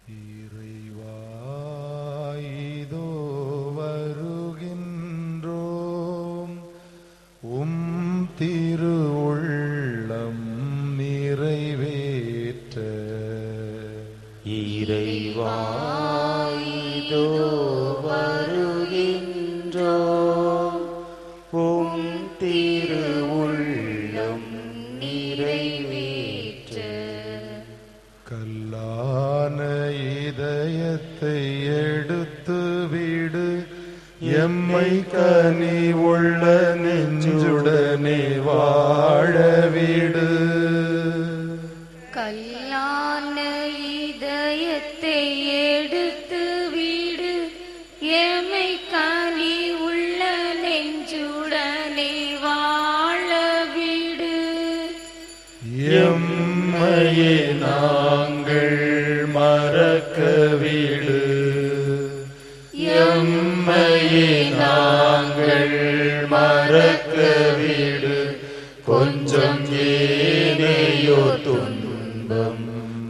இறைவா இதோ வருகின்றோம், உம் திருவுள்ளம் நிறைவேற்ற. இறைவா இதோ வருகின்றோம், உம் திருவுள்ளம் நிறைவேற்ற. கல்லான இதயத்தை எடுத்து விடு, எம்மை கனி உள்ள நெஞ்சுடனே வாழவிடு. கல்லான இதயத்தை எடுத்து விடு, எம்மை கனி உள்ள நெஞ்சுடனே வாழவிடு. எம்மையே நாங்கள் மறக்க விடு, எம்மையே நாங்கள் மறக்க விடு. கொஞ்சம் ஏனையோ துன்பம்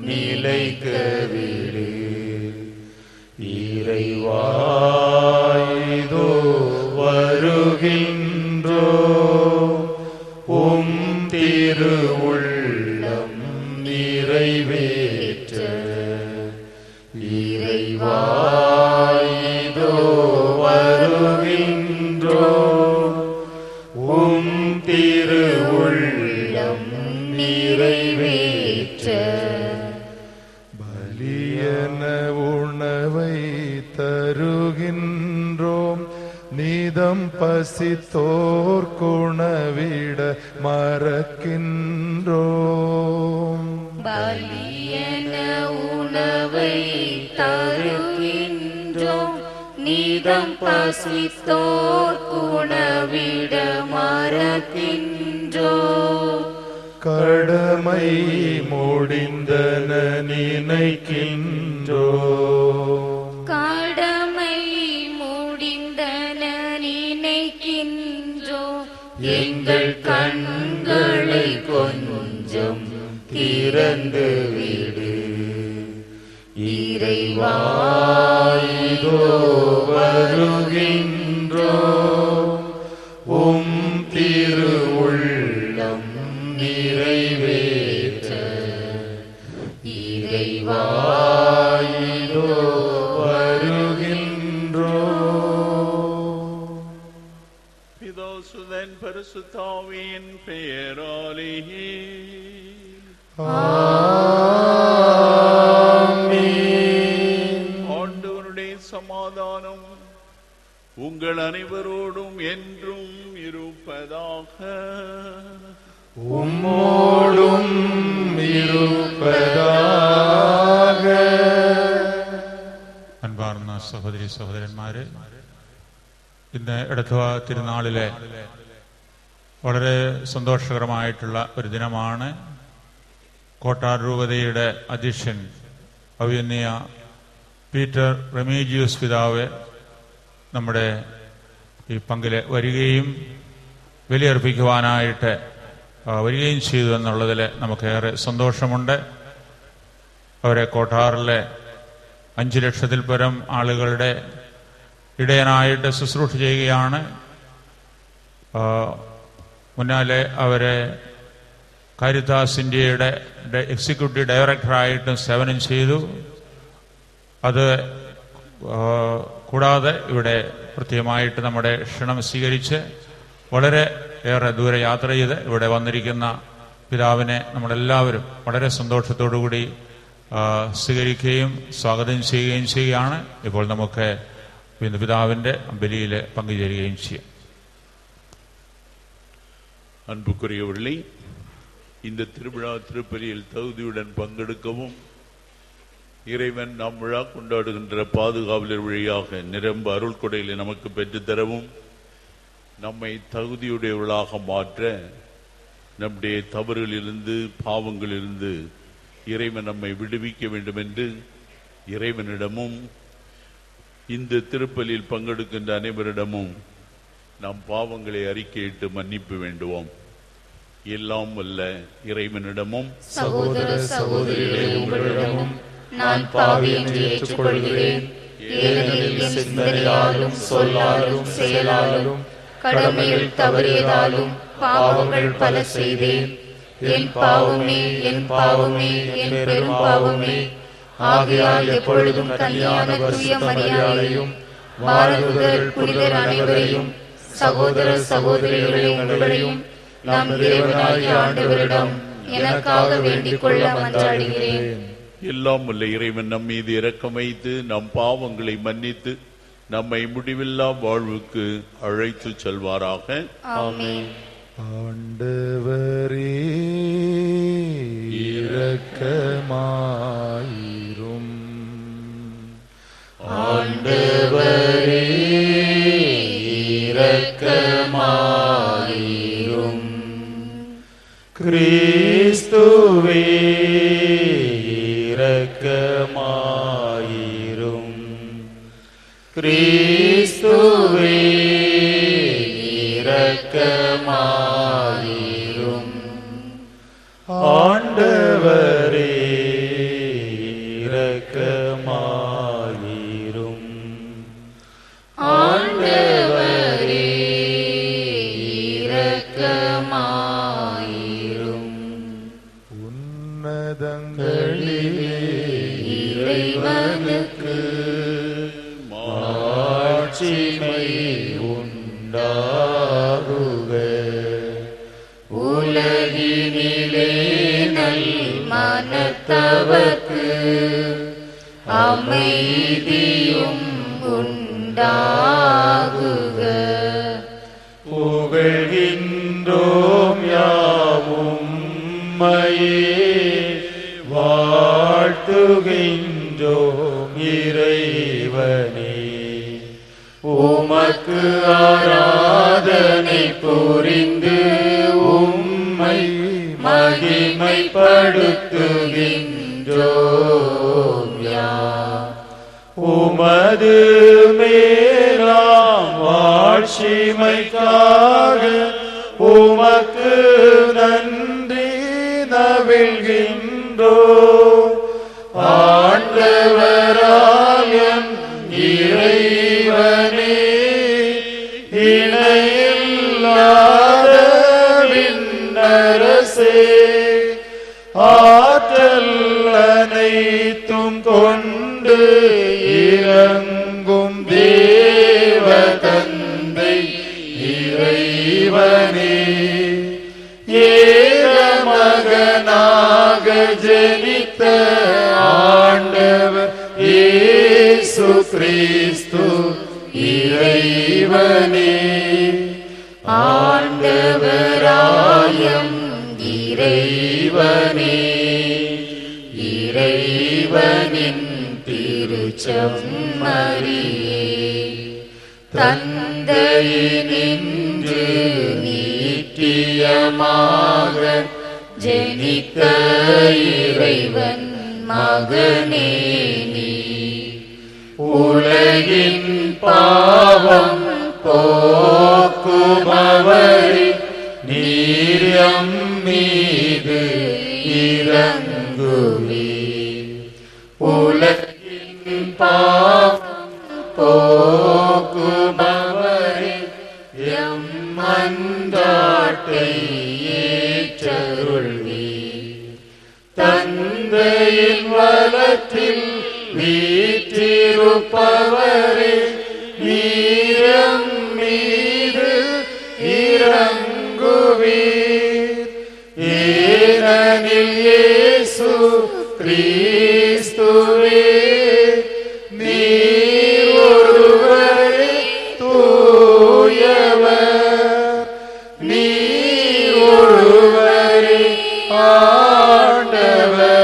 நிலைக்க விடு. இறைவா இதோ வருகின்றோம், உம் திருவுள்ளம் நிறைவேற்ற. இறைவா இதோ வருகின்றோம், உம் திருவுள்ளம் நிறைவேற்ற. பலியன உணவை தருகின்றோம், நீதம் பசித்தோர் குணவிட மறக்கின்றோம். பலியன உணவை தருகின்றோம், நீதம் பசித்தோர் குணவிட மறக்கின்றோம். கடமை முடிந்தன நினைக்கின்றோம், கடமை முடிந்தன நினைக்கின்றோம். எங்கள் கண்களை கொஞ்சம் திறந்து விடு. இறைவா இதோ வருகின்றோம், உம் திருவுள்ளம் நிறைவேற்ற. இறைவா இதோ வருகின்றோம். பிதாசுதன் பரிசுத்தாவியின் பெயராலேயே ஆமென். ஆண்டவருடைய சமாதானம் உங்கள் அனைவரோடும் என்றும் இருப்பதாக. உம்மோடும் இருப்பதாக. അൻപാർന്ന സഹോദരി സഹോദരന്മാരെ, ഇന്ന് എടത്വ തിരുനാളിലെ വളരെ സന്തോഷകരമായിട്ടുള്ള ഒരു ദിനമാണ്. കോട്ടാർ രൂപതയുടെ അധ്യക്ഷൻ അഭിനന്യ പീറ്റർ റെമീജിയൂസ് പിതാവ് നമ്മുടെ ഈ പങ്കില് വരികയും ബലിയർപ്പിക്കുവാനായിട്ട് വരികയും ചെയ്തു എന്നുള്ളതിൽ നമുക്കേറെ സന്തോഷമുണ്ട്. അവരെ കോട്ടാറിലെ 5 ലക്ഷത്തിൽ പരം ആളുകളുടെ ഇടയനായിട്ട് ശുശ്രൂഷ ചെയ്യുകയാണ്. മുന്നാലെ അവരെ കാരിത്താസ് ഇന്ത്യയുടെ എക്സിക്യൂട്ടീവ് ഡയറക്ടറായിട്ടും സേവനം ചെയ്തു. അത് കൂടാതെ ഇവിടെ പ്രത്യേകമായിട്ട് നമ്മുടെ ക്ഷണം സ്വീകരിച്ച് വളരെ ഏറെ ദൂരെ യാത്ര ചെയ്ത് ഇവിടെ വന്നിരിക്കുന്ന പിതാവിനെ നമ്മളെല്ലാവരും വളരെ സന്തോഷത്തോടുകൂടി സ്വീകരിക്കുകയും സ്വാഗതം ചെയ്യുകയും ചെയ്യുകയാണ്. ഇപ്പോൾ നമുക്ക് പിതാവിന്റെ ബലിയിൽ പങ്കുചേരുകയും ചെയ്യാം. அன்புக்குரியவர்களே, இந்த திருவிழா திருப்பலியில் தகுதியுடன் பங்கெடுக்கவும் இறைவன் நாம் விழா கொண்டாடுகின்ற பாதுகாவலர் வழியாக நிரம்ப அருள் கொடைகளை நமக்கு பெற்றுத்தரவும் நம்மை தகுதியுடையவர்களாக மாற்ற நம்முடைய தவறுகளிலிருந்து பாவங்களிலிருந்து இறைவன் நம்மை விடுவிக்க வேண்டும் என்று இறைவனிடமும் இந்த திருப்பலியில் பங்கெடுக்கின்ற அனைவரிடமும் நாம் பாவங்களை அறிக்கையிட்டு மன்னிப்பு வேண்டுவோம். எல்லாம் வல்ல இறைவனிடமும் சகோதர சகோதரிகளே உங்களிடமும் நான் பாவி என்று ஏற்றுக்கொள்கிறேன். ஏனெனில் என் சிந்தனையாலும் சொல்லாலும் செயலாலும் கடமையில் தவறியதாலும் பாவங்கள் பல செய்தேன். என் பாவமே, என் பாவமே, என் பெரும் பாவமே. ஆகையால் எப்பொழுதும் கன்னியான தூய மரியாதையும் வானதூதர் புனிதர் அனைவரையும் சகோதர சகோதரிகளையும் உங்களையும் நம் தேவனாகிய ஆண்டவரிடம் எனக்காக வேண்டிக் கொள்ள மன்றாடுகிறேன். எல்லாம் உள்ள இறைவன் நம் மீது இரக்கம் வைத்து நம் பாவங்களை மன்னித்து நம்மை முடிவில்லா வாழ்வுக்கு அழைத்து செல்வாராக. ஆமென். ஆண்டவரே இரக்கமாயிரும். ஆண்டவரே இரக்கமாயிரும். கிறிஸ்துவே இரக்கமாயிரும். கிறிஸ்துவே இரக்கமாயிரும். ஆண்டவரே இரக்கமாயிரும். ஆண்டவரே இரக்கமாயிரும். உன்னதங்களிலே இறைவனுக்கு மாட்சிமை உண்டாகுக. உலகினிலே நல் மனத்தவர்க்கு அமைதியும் உண்டாகுக. புகழ்கின்றோம் யாவும் உம்மையே, வாழ்த்துகின்றோம் இறைவனே. உமக்கு ஆராதனை புரிந்து உம்மை மகிமைப்படுத்துகின்றோம் யாம். உமது மேலாம் வாழ்ச்சிமைக்காக உமக்கு நன்றி நவிழ்கின்றோம். ஆண்டவராயம் இறைவனே, இணையில்லாத விண்ணரசே, ஆற்றல் அனைத்தும் கொண்டு இறங்கும் தேவ தந்தை இறைவனே, ஏகமகனாக ஜனித்த ஆண்டவர் இயேசு கிறிஸ்து இறைவனே. ஆண்டவராயம் இறைவனே, இறைவனின் திருச்செம்மறியே, தந்தையினின்று நித்தியமாக ஜனித்த இறைவன் மகனே நீ. உலகின் பாவம் போக்குபவரே, நீர் எம் மீது இரங்குவீர். உலகின் பாவம் போக்குபவரே, எம் மன்றாட்டை ஏற்றருள்வீர். தந்தையின் வலத்தில் வீற்றிருப்பவரே, நீரம் மீது இரங்குவீர். ஏனெனில் இயேசு கிறிஸ்துவே நீர் ஒருவரே தூயவர், நீர் ஒருவரே ஆண்டவர்,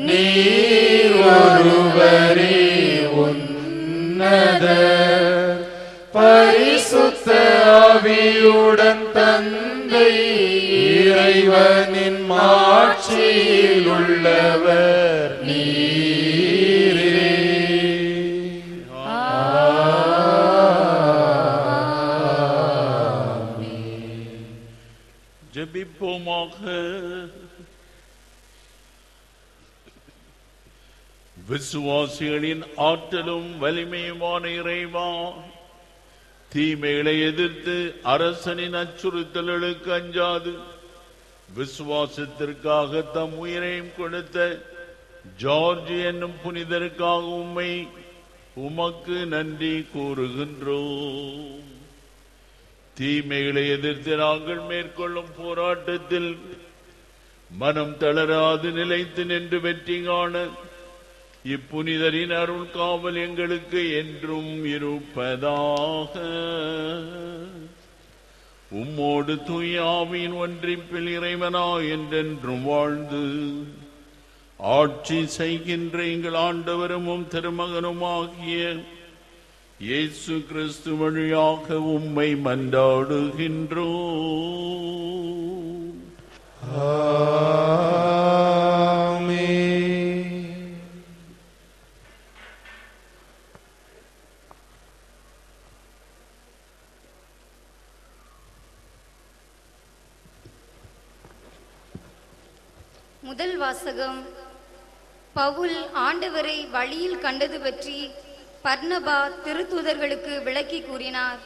நீர் ஒருவரே உன்னதர். பரிசுத்த ஆவியுடன் தந்தை இறைவனின் மாட்சியில் உள்ளவர் நீரே. ஜெபிப்போமாக. விசுவாசிகளின் ஆற்றலும் வலிமையுமான இறைவா, தீமைகளை எதிர்த்து அரசனின் அச்சுறுத்தல்களுக்கு அஞ்சாது விசுவாசத்திற்காக தம் உயிரையும் கொடுத்த ஜார்ஜ் என்னும் புனிதருக்காக உமக்கு நன்றி கூறுகின்றோம். தீமைகளை எதிர்த்து நாங்கள் மேற்கொள்ளும் போராட்டத்தில் மனம் தளராது நிலைத்து நின்று வெற்றி காண இப்புனிதரின் அருள் காவல் எங்களுக்கு என்றும் இருப்பதாக. உம்மோடு தூய ஆவியின் ஒன்றிப்பில் இறைவனா என்றென்றும் வாழ்ந்து ஆட்சி செய்கின்ற எங்கள் ஆண்டவரும் திருமகனுமாகிய இயேசு கிறிஸ்து வழியாக உம்மை மன்றாடுகின்றோம். ஆமென். முதல் வாசகம். பவுல் ஆண்டவரை வழியில் கண்டது பற்றி பர்னபா திருத்தூதர்களுக்கு விளக்கி கூறினார்.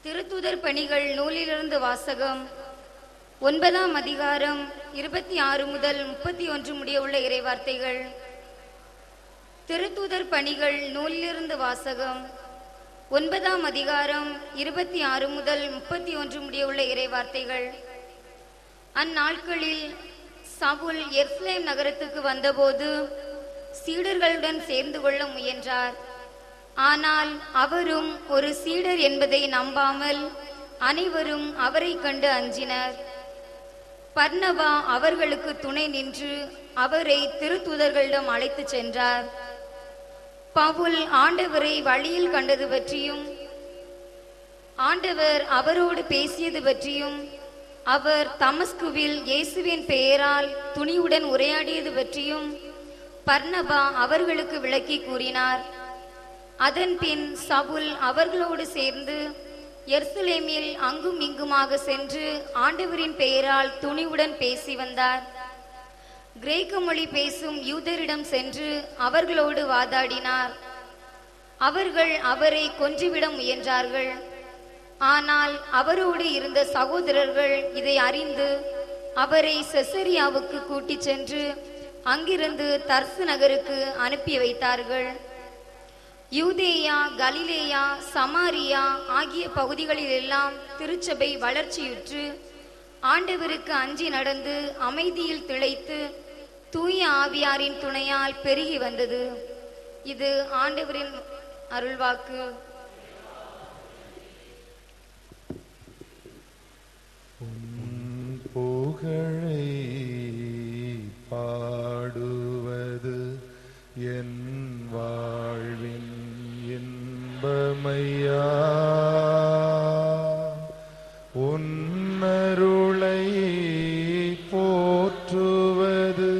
திருத்தூதர் பணிகள் நூலிலிருந்து வாசகம். 9ஆம் அதிகாரம் 26 முதல் 31 முடிய உள்ள இறைவார்த்தைகள். திருத்தூதர் பணிகள் நூலிலிருந்து வாசகம். 9ஆம் அதிகாரம் 26 முதல் 31 முடிய உள்ள இறைவார்த்தைகள். அந்நாட்களில் சவுல் எருசலேம் நகரத்துக்கு வந்தபோது சீடர்களுடன் சேர்ந்து கொள்ள முயன்றார். ஆனால் அவரும் ஒரு சீடர் என்பதை நம்பாமல் அனைவரும் அவரை கண்டு அஞ்சினர். பர்னபா அவர்களுக்கு துணை நின்று அவரை திருத்தூதர்களிடம் அழைத்து சென்றார். பவுல் ஆண்டவரை வழியில் கண்டது பற்றியும் ஆண்டவர் அவரோடு பேசியது பற்றியும் அவர் தமஸ்குவில் இயேசுவின் பெயரால் துணிவுடன் உரையாடியது பற்றியும் பர்னபா அவர்களுக்கு விளக்கி கூறினார். அதன் பின் சவுல் அவர்களோடு சேர்ந்து எருசலேமில் அங்கும் இங்குமாக சென்று ஆண்டவரின் பெயரால் துணிவுடன் பேசி வந்தார். கிரேக்க மொழி பேசும் யூதரிடம் சென்று அவர்களோடு வாதாடினார். அவர்கள் அவரை கொன்றுவிட முயன்றார்கள். ஆனால் அவரோடு இருந்த சகோதரர்கள் இதை அறிந்து அவரை செசரியாவுக்கு கூட்டிச் சென்று அங்கிருந்து தர்சு நகருக்கு அனுப்பி வைத்தார்கள். யூதேயா, கலிலேயா, சமாரியா ஆகிய பகுதிகளிலெல்லாம் திருச்சபை வளர்ச்சியுற்று ஆண்டவருக்கு அஞ்சி நடந்து அமைதியில் திளைத்து தூய ஆவியாரின் துணையால் பெருகி வந்தது. இது ஆண்டவரின் அருள்வாக்கு. புகழை பாடுவது என் வாழ்வின் இன்பமையா, உன்னருளை போற்றுவது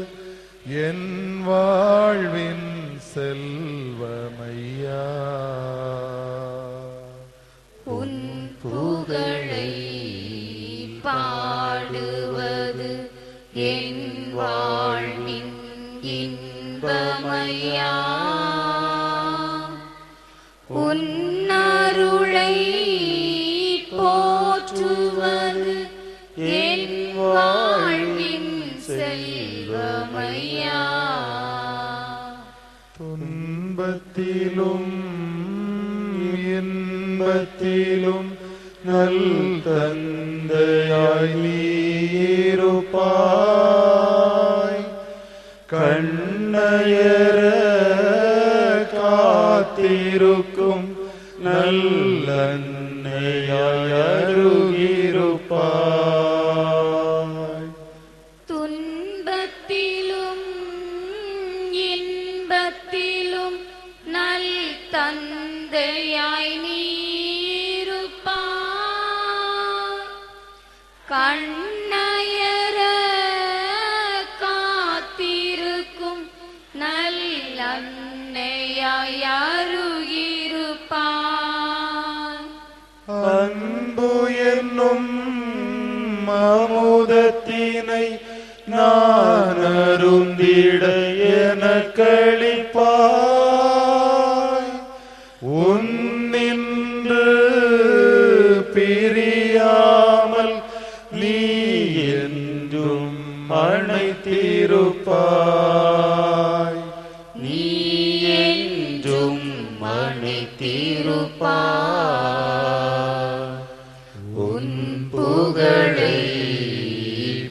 என் வாழ்வின் செல்வமையா. உன் புகழை பாடுவது என் வாழ்வின் இன்பமையா, உன்னருளை போற்றுவது என் வாழ்வின் செல்வமையா. துன்பத்திலும் இன்பத்திலும் நல் தந்தையாய் நீருப்பாய், கண்ணயர காத்திருக்கும் நல்லன்னையாய் அருகிருப்பாய். துன்பத்திலும் இன்பத்திலும் நல் தந்தையாய் நீருப்பாய், கண்ணயர காத்திருக்கும் நல்லன்னையாய் அருகிருப்பாய். நான் அருந்திட எனக்களிப்பாய். உன்னின்று பிரியாமல் நீ என்றும் அணைத்திருப்பாய். நீ என்றும் அணைத்திருப்பாய். உன் புகழை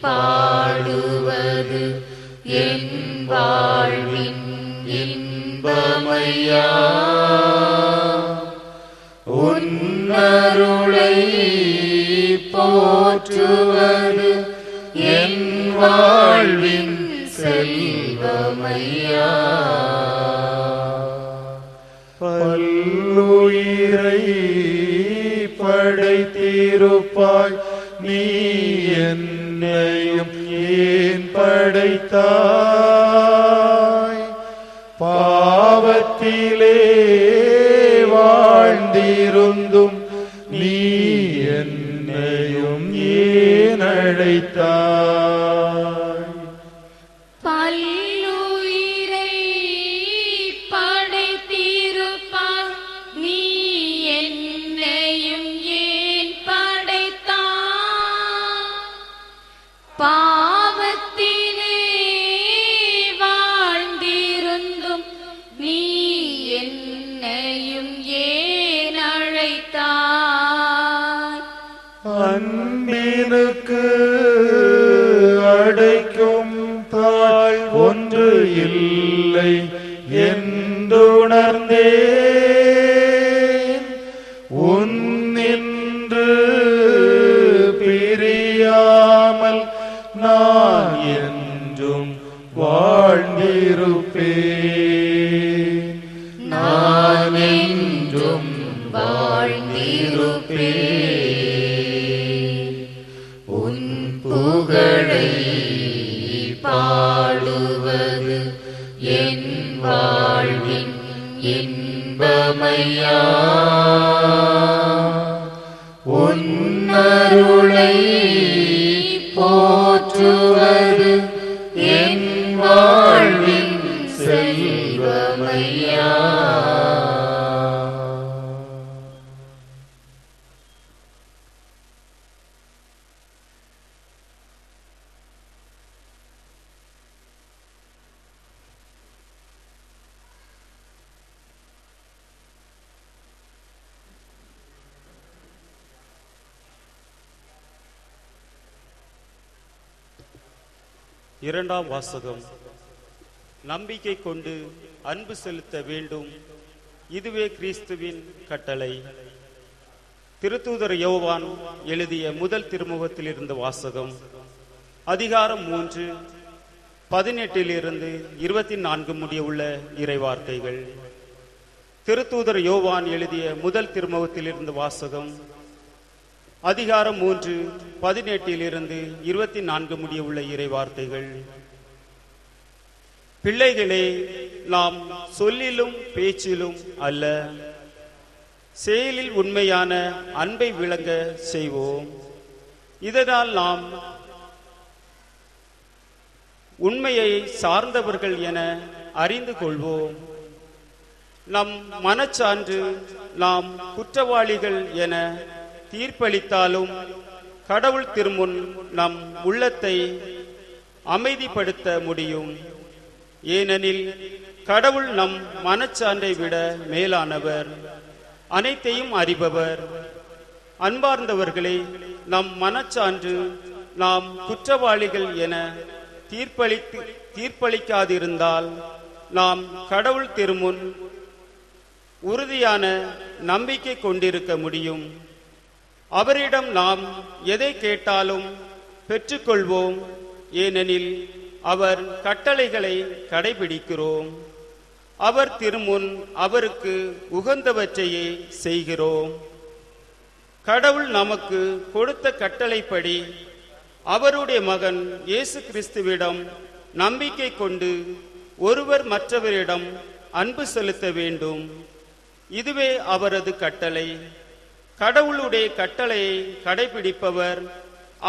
பாடுவது என் வாழ்வின் இன்பமையா. உன் அருளை போற்றுவது என் வாழ்வின் செல்வமையா. பல்லுயிரை படைத்திருப்பாய், நீ என்னையும் ஏன் படைத்தாய்? பாவத்திலே வாழ்ந்திருந்தும் நீ என்னையும் ஏன் அழைத்தாய்? பல்லுயிரை படைத்திருப்பாய், நீ என்னையும் ஏன் படைத்தாய்? பாவத்திலே வாழ்ந்திருந்தும் நீ என்னையும் ஏன் அழைத்தாய்? அன்பினுக்கு அடைக்கும் தாழ் ஒன்று இல்லை என்றுணர்ந்தேன். உன்னின்று பிரியாமல் நான் என்றும் வாழ்ந்திருப்பேன். நான் என்றும் வாழ்ந்திருப்பேன். உன் புகழை பாடுவது என் வாழ்வின் இன்பமையா. உன் அருளை போற்றுவது என் வாழ்வின் செல்வமையா. இரண்டாம் வாசகம். நம்பிக்கை கொண்டு அன்பு செலுத்த வேண்டும், இதுவே கிறிஸ்துவின் கட்டளை. திருத்தூதர் யோவான் எழுதிய முதல் திருமுகத்தில் இருந்த வாசகம், அதிகாரம் 3, 18 24 முடிய உள்ள இறைவார்த்தைகள். திருத்தூதர் யோவான் எழுதிய முதல் திருமுகத்தில் இருந்த வாசகம், அதிகாரம் 3, 18 24 முடிய உள்ள இறைவார்த்தைகள். பிள்ளைகளே, நாம் சொல்லிலும் பேச்சிலும் அல்ல, செயலில் உண்மையான அன்பை விளங்க செய்வோம். இதனால் நாம் உண்மையை சார்ந்தவர்கள் என அறிந்து கொள்வோம். நம் மனச்சான்று நாம் குற்றவாளிகள் என தீர்ப்பளித்தாலும் கடவுள் திருமுன் நம் உள்ளத்தை அமைதிப்படுத்த முடியும். ஏனெனில் கடவுள் நம் மனச்சான்றை விட மேலானவர், அனைத்தையும் அறிபவர். அன்பார்ந்தவர்களே, நம் மனச்சான்று நாம் குற்றவாளிகள் என தீர்ப்பளிக்காதிருந்தால் நாம் கடவுள் திருமுன் உறுதியான நம்பிக்கை கொண்டிருக்க முடியும். அவரிடம் நாம் எதை கேட்டாலும் பெற்றுக்கொள்வோம், ஏனெனில் அவர் கட்டளைகளை கடைபிடிக்கிறோம். அவர் திருமுன் அவருக்கு உகந்தவற்றையே செய்கிறோம். கடவுள் நமக்கு கொடுத்த கட்டளைப்படி அவருடைய மகன் இயேசு கிறிஸ்துவிடம் நம்பிக்கை கொண்டு ஒருவர் மற்றவரிடம் அன்பு செலுத்த வேண்டும். இதுவே அவரது கட்டளை. கடவுளுடைய கட்டளையை கடைபிடிப்பவர்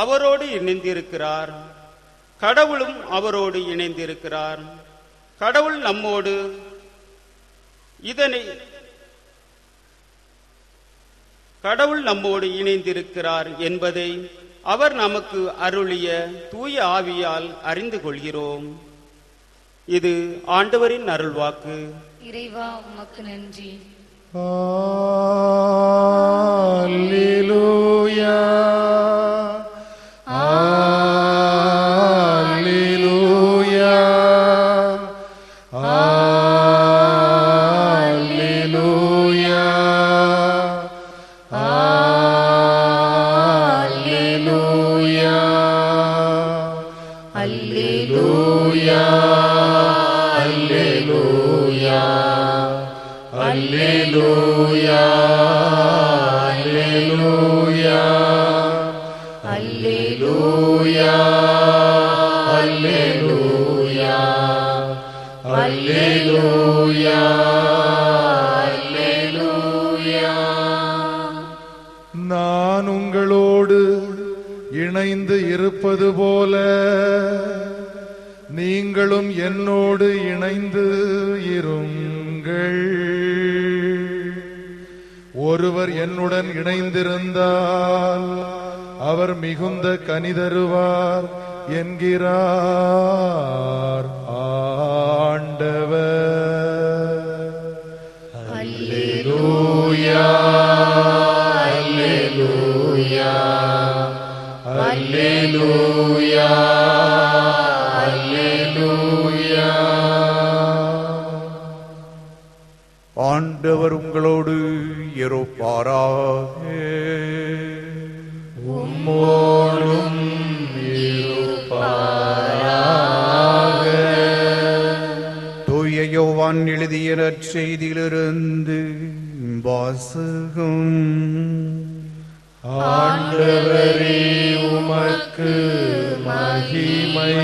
அவரோடு இணைந்திருக்கிறார். கடவுளும் அவரோடு இணைந்திருக்கிறார். கடவுள் நம்மோடு இணைந்திருக்கிறார் என்பதை அவர் நமக்கு அருளிய தூய ஆவியால் அறிந்து கொள்கிறோம். இது ஆண்டவரின் அருள்வாக்கு. இறைவா உமக்கு நன்றி. அல்லேலூயா அல்லேலூயா அல்லேலூயா அல்லேலூயா அல்லேலூயா அல்லேலூயா அல்லேலூயா அல்லேலூயா அல்லேலூயா அல்லேலூயா அல்லேலூயா. நான் உங்களோடு இணைந்து இருப்பது போல நீங்களும் என்னோடு இணைந்து இருங்கள். ஒருவர் என்னுடன் இணைந்திருந்தால் அவர் மிகுந்த கனி தருவார் என்கிறார் ஆண்டவர். அல்லேலூயா அல்லேலூயா அல்லேலூயா அல்லேலூயா. ஆண்டவர் உங்களோடு இருப்பாராக. உம்மோடும் இருப்பாராக. தூய யோவான் எழுதிய நற்செய்தியிலிருந்து வாசகம். ஆண்டவரே உமக்கு மகிமை.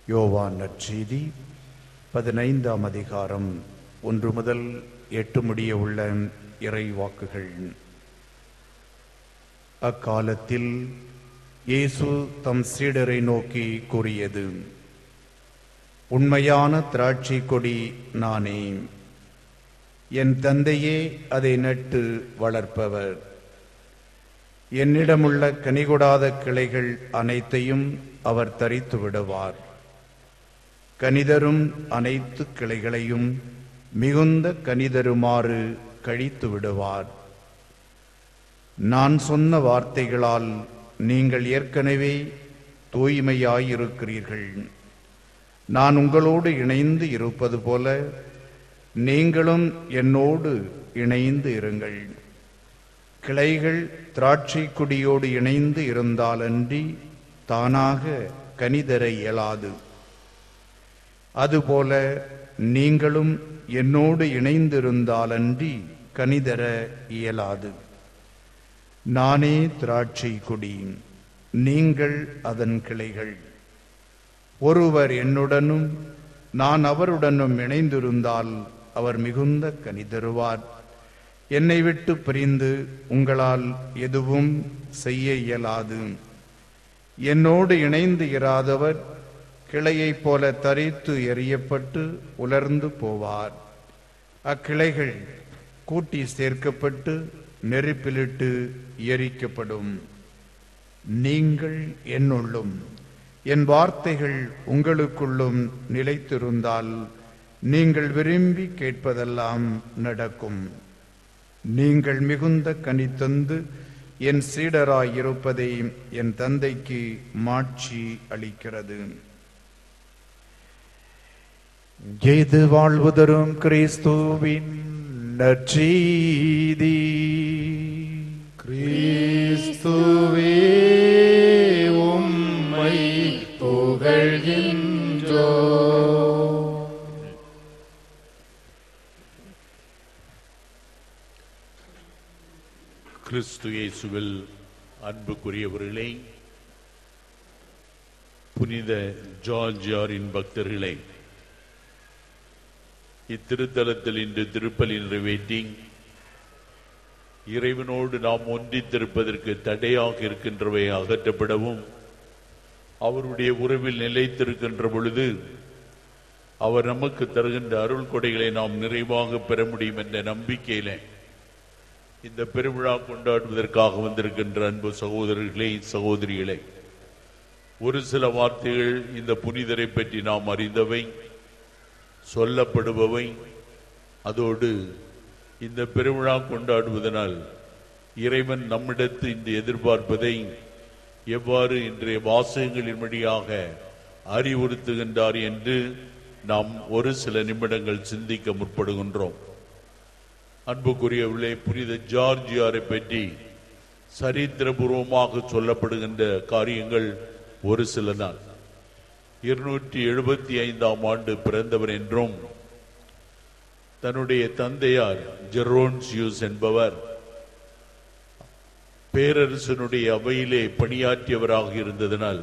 யோவான் நற்செய்தி 15ஆம் அதிகாரம் 1 முதல் 8 முடிய உள்ள இறை வாக்குகள். அக்காலத்தில் இயேசு தம் சீடரை நோக்கி கூறியது: உண்மையான திராட்சை கொடி நானே. என் தந்தையே அதை நட்டு வளர்ப்பவர். என்னிடமுள்ள கனிகொடாத கிளைகள் அனைத்தையும் அவர் தரித்து விடுவார். கனிதரும் அனைத்து கிளைகளையும் மிகுந்த கனிதருமாறு கழித்து விடுவார். நான் சொன்ன வார்த்தைகளால் நீங்கள் ஏற்கனவே தூய்மையாயிருக்கிறீர்கள். நான் உங்களோடு இணைந்து இருப்பது போல நீங்களும் என்னோடு இணைந்து இருங்கள். கிளைகள் திராட்சை கொடியோடு இணைந்து இருந்தாலன்றி தானாக கனிதர இயலாது. அதுபோல நீங்களும் என்னோடு இணைந்திருந்தாலன்றி கனிதர இயலாது. நானே திராட்சை கொடி, நீங்கள் அதன் கிளைகள். ஒருவர் என்னுடனும் நான் அவருடனும் இணைந்திருந்தால் அவர் மிகுந்த கனி தருவார். என்னை விட்டு பிரிந்து உங்களால் எதுவும் செய்ய இயலாது. என்னோடு இணைந்து இராதவர் கிளையைப் போல தரித்து எறியப்பட்டு உலர்ந்து போவார். அக்கிளைகள் கூட்டி சேர்க்கப்பட்டு நெருப்பிலிட்டு எரிக்கப்படும். நீங்கள் என்னுள்ளும் என் வார்த்தைகள் உங்களுக்குள்ளும் நிலைத்திருந்தால் நீங்கள் விரும்பி கேட்பதெல்லாம் நடக்கும். நீங்கள் மிகுந்த கனி தந்து என் சீடராய் இருப்பதை என் தந்தைக்கு மாட்சி அளிக்கிறது. இது வாழ்வு தரும் கிறிஸ்துவின் நற்செய்தி. கிறிஸ்துவே உம்மை புகழ்கின்றோம். கிறிஸ்து இயேசுவில் அன்புக்குரியவர்களே, புனித ஜார்ஜியாரின் பக்தர்களே, இத்திருத்தலத்தில் இன்று திருப்பலி நிறைவேற்றி இறைவனோடு நாம் ஒன்றித்திருப்பதற்கு தடையாக இருக்கின்றவை அகற்றப்படவும், அவருடைய உறவில் நிலைத்திருக்கின்ற பொழுது அவர் நமக்கு தருகின்ற அருள் கொடைகளை நாம் நிறைவாக பெற முடியும் என்ற நம்பிக்கையில இந்த பெருவிழா கொண்டாடுவதற்காக வந்திருக்கின்ற அன்பு சகோதரர்களே, சகோதரிகளே, ஒரு சில வார்த்தைகள் இந்த புனிதரை பற்றி நாம் அறிந்தவை, சொல்லப்படுபவை. அதோடு இந்த பெருவிழா கொண்டாடுவதனால் இறைவன் நம்மிடத்து இந்த எதிர்பார்ப்பதை எவ்வாறு இன்றைய வாசகங்களின் வழியாக அறிவுறுத்துகின்றார் என்று நாம் ஒரு சில நிமிடங்கள் சிந்திக்க முற்படுகின்றோம். அன்புக்குரியவர்களே, புனித ஜார்ஜியாரை பற்றி சரித்திரபூர்வமாக சொல்லப்படுகின்ற காரியங்கள் ஒரு சில தான். 275ஆம் ஆண்டு பிறந்தவர் என்றும், தன்னுடைய தந்தையார் ஜெரோன்சியூஸ் என்பவர் பேரரசனுடைய அவையிலே பணியாற்றியவராக இருந்ததனால்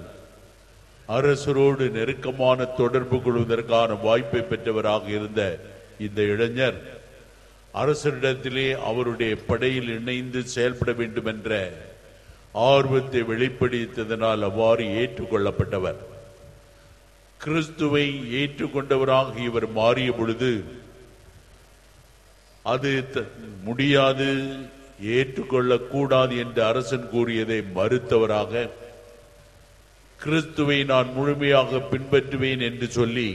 அரசரோடு நெருக்கமான தொடர்பு கொள்வதற்கான வாய்ப்பை பெற்றவராக இருந்த இந்த இளைஞர் அரசரிடத்திலே அவருடைய படையில் இணைந்து செயல்பட வேண்டும் என்ற ஆர்வத்தை வெளிப்படுத்தியதனால் அவ்வாறு ஏற்றுக்கொள்ளப்பட்டவர். கிறிஸ்துவை ஏற்றுக்கொண்டவராக இவர் மாறிய பொழுது அது முடியாது, ஏற்றுக்கொள்ளக்கூடாது என்று அரசன் கூறியதை மறுத்தவராக, கிறிஸ்துவை நான் முழுமையாக பின்பற்றுவேன் என்று சொல்லி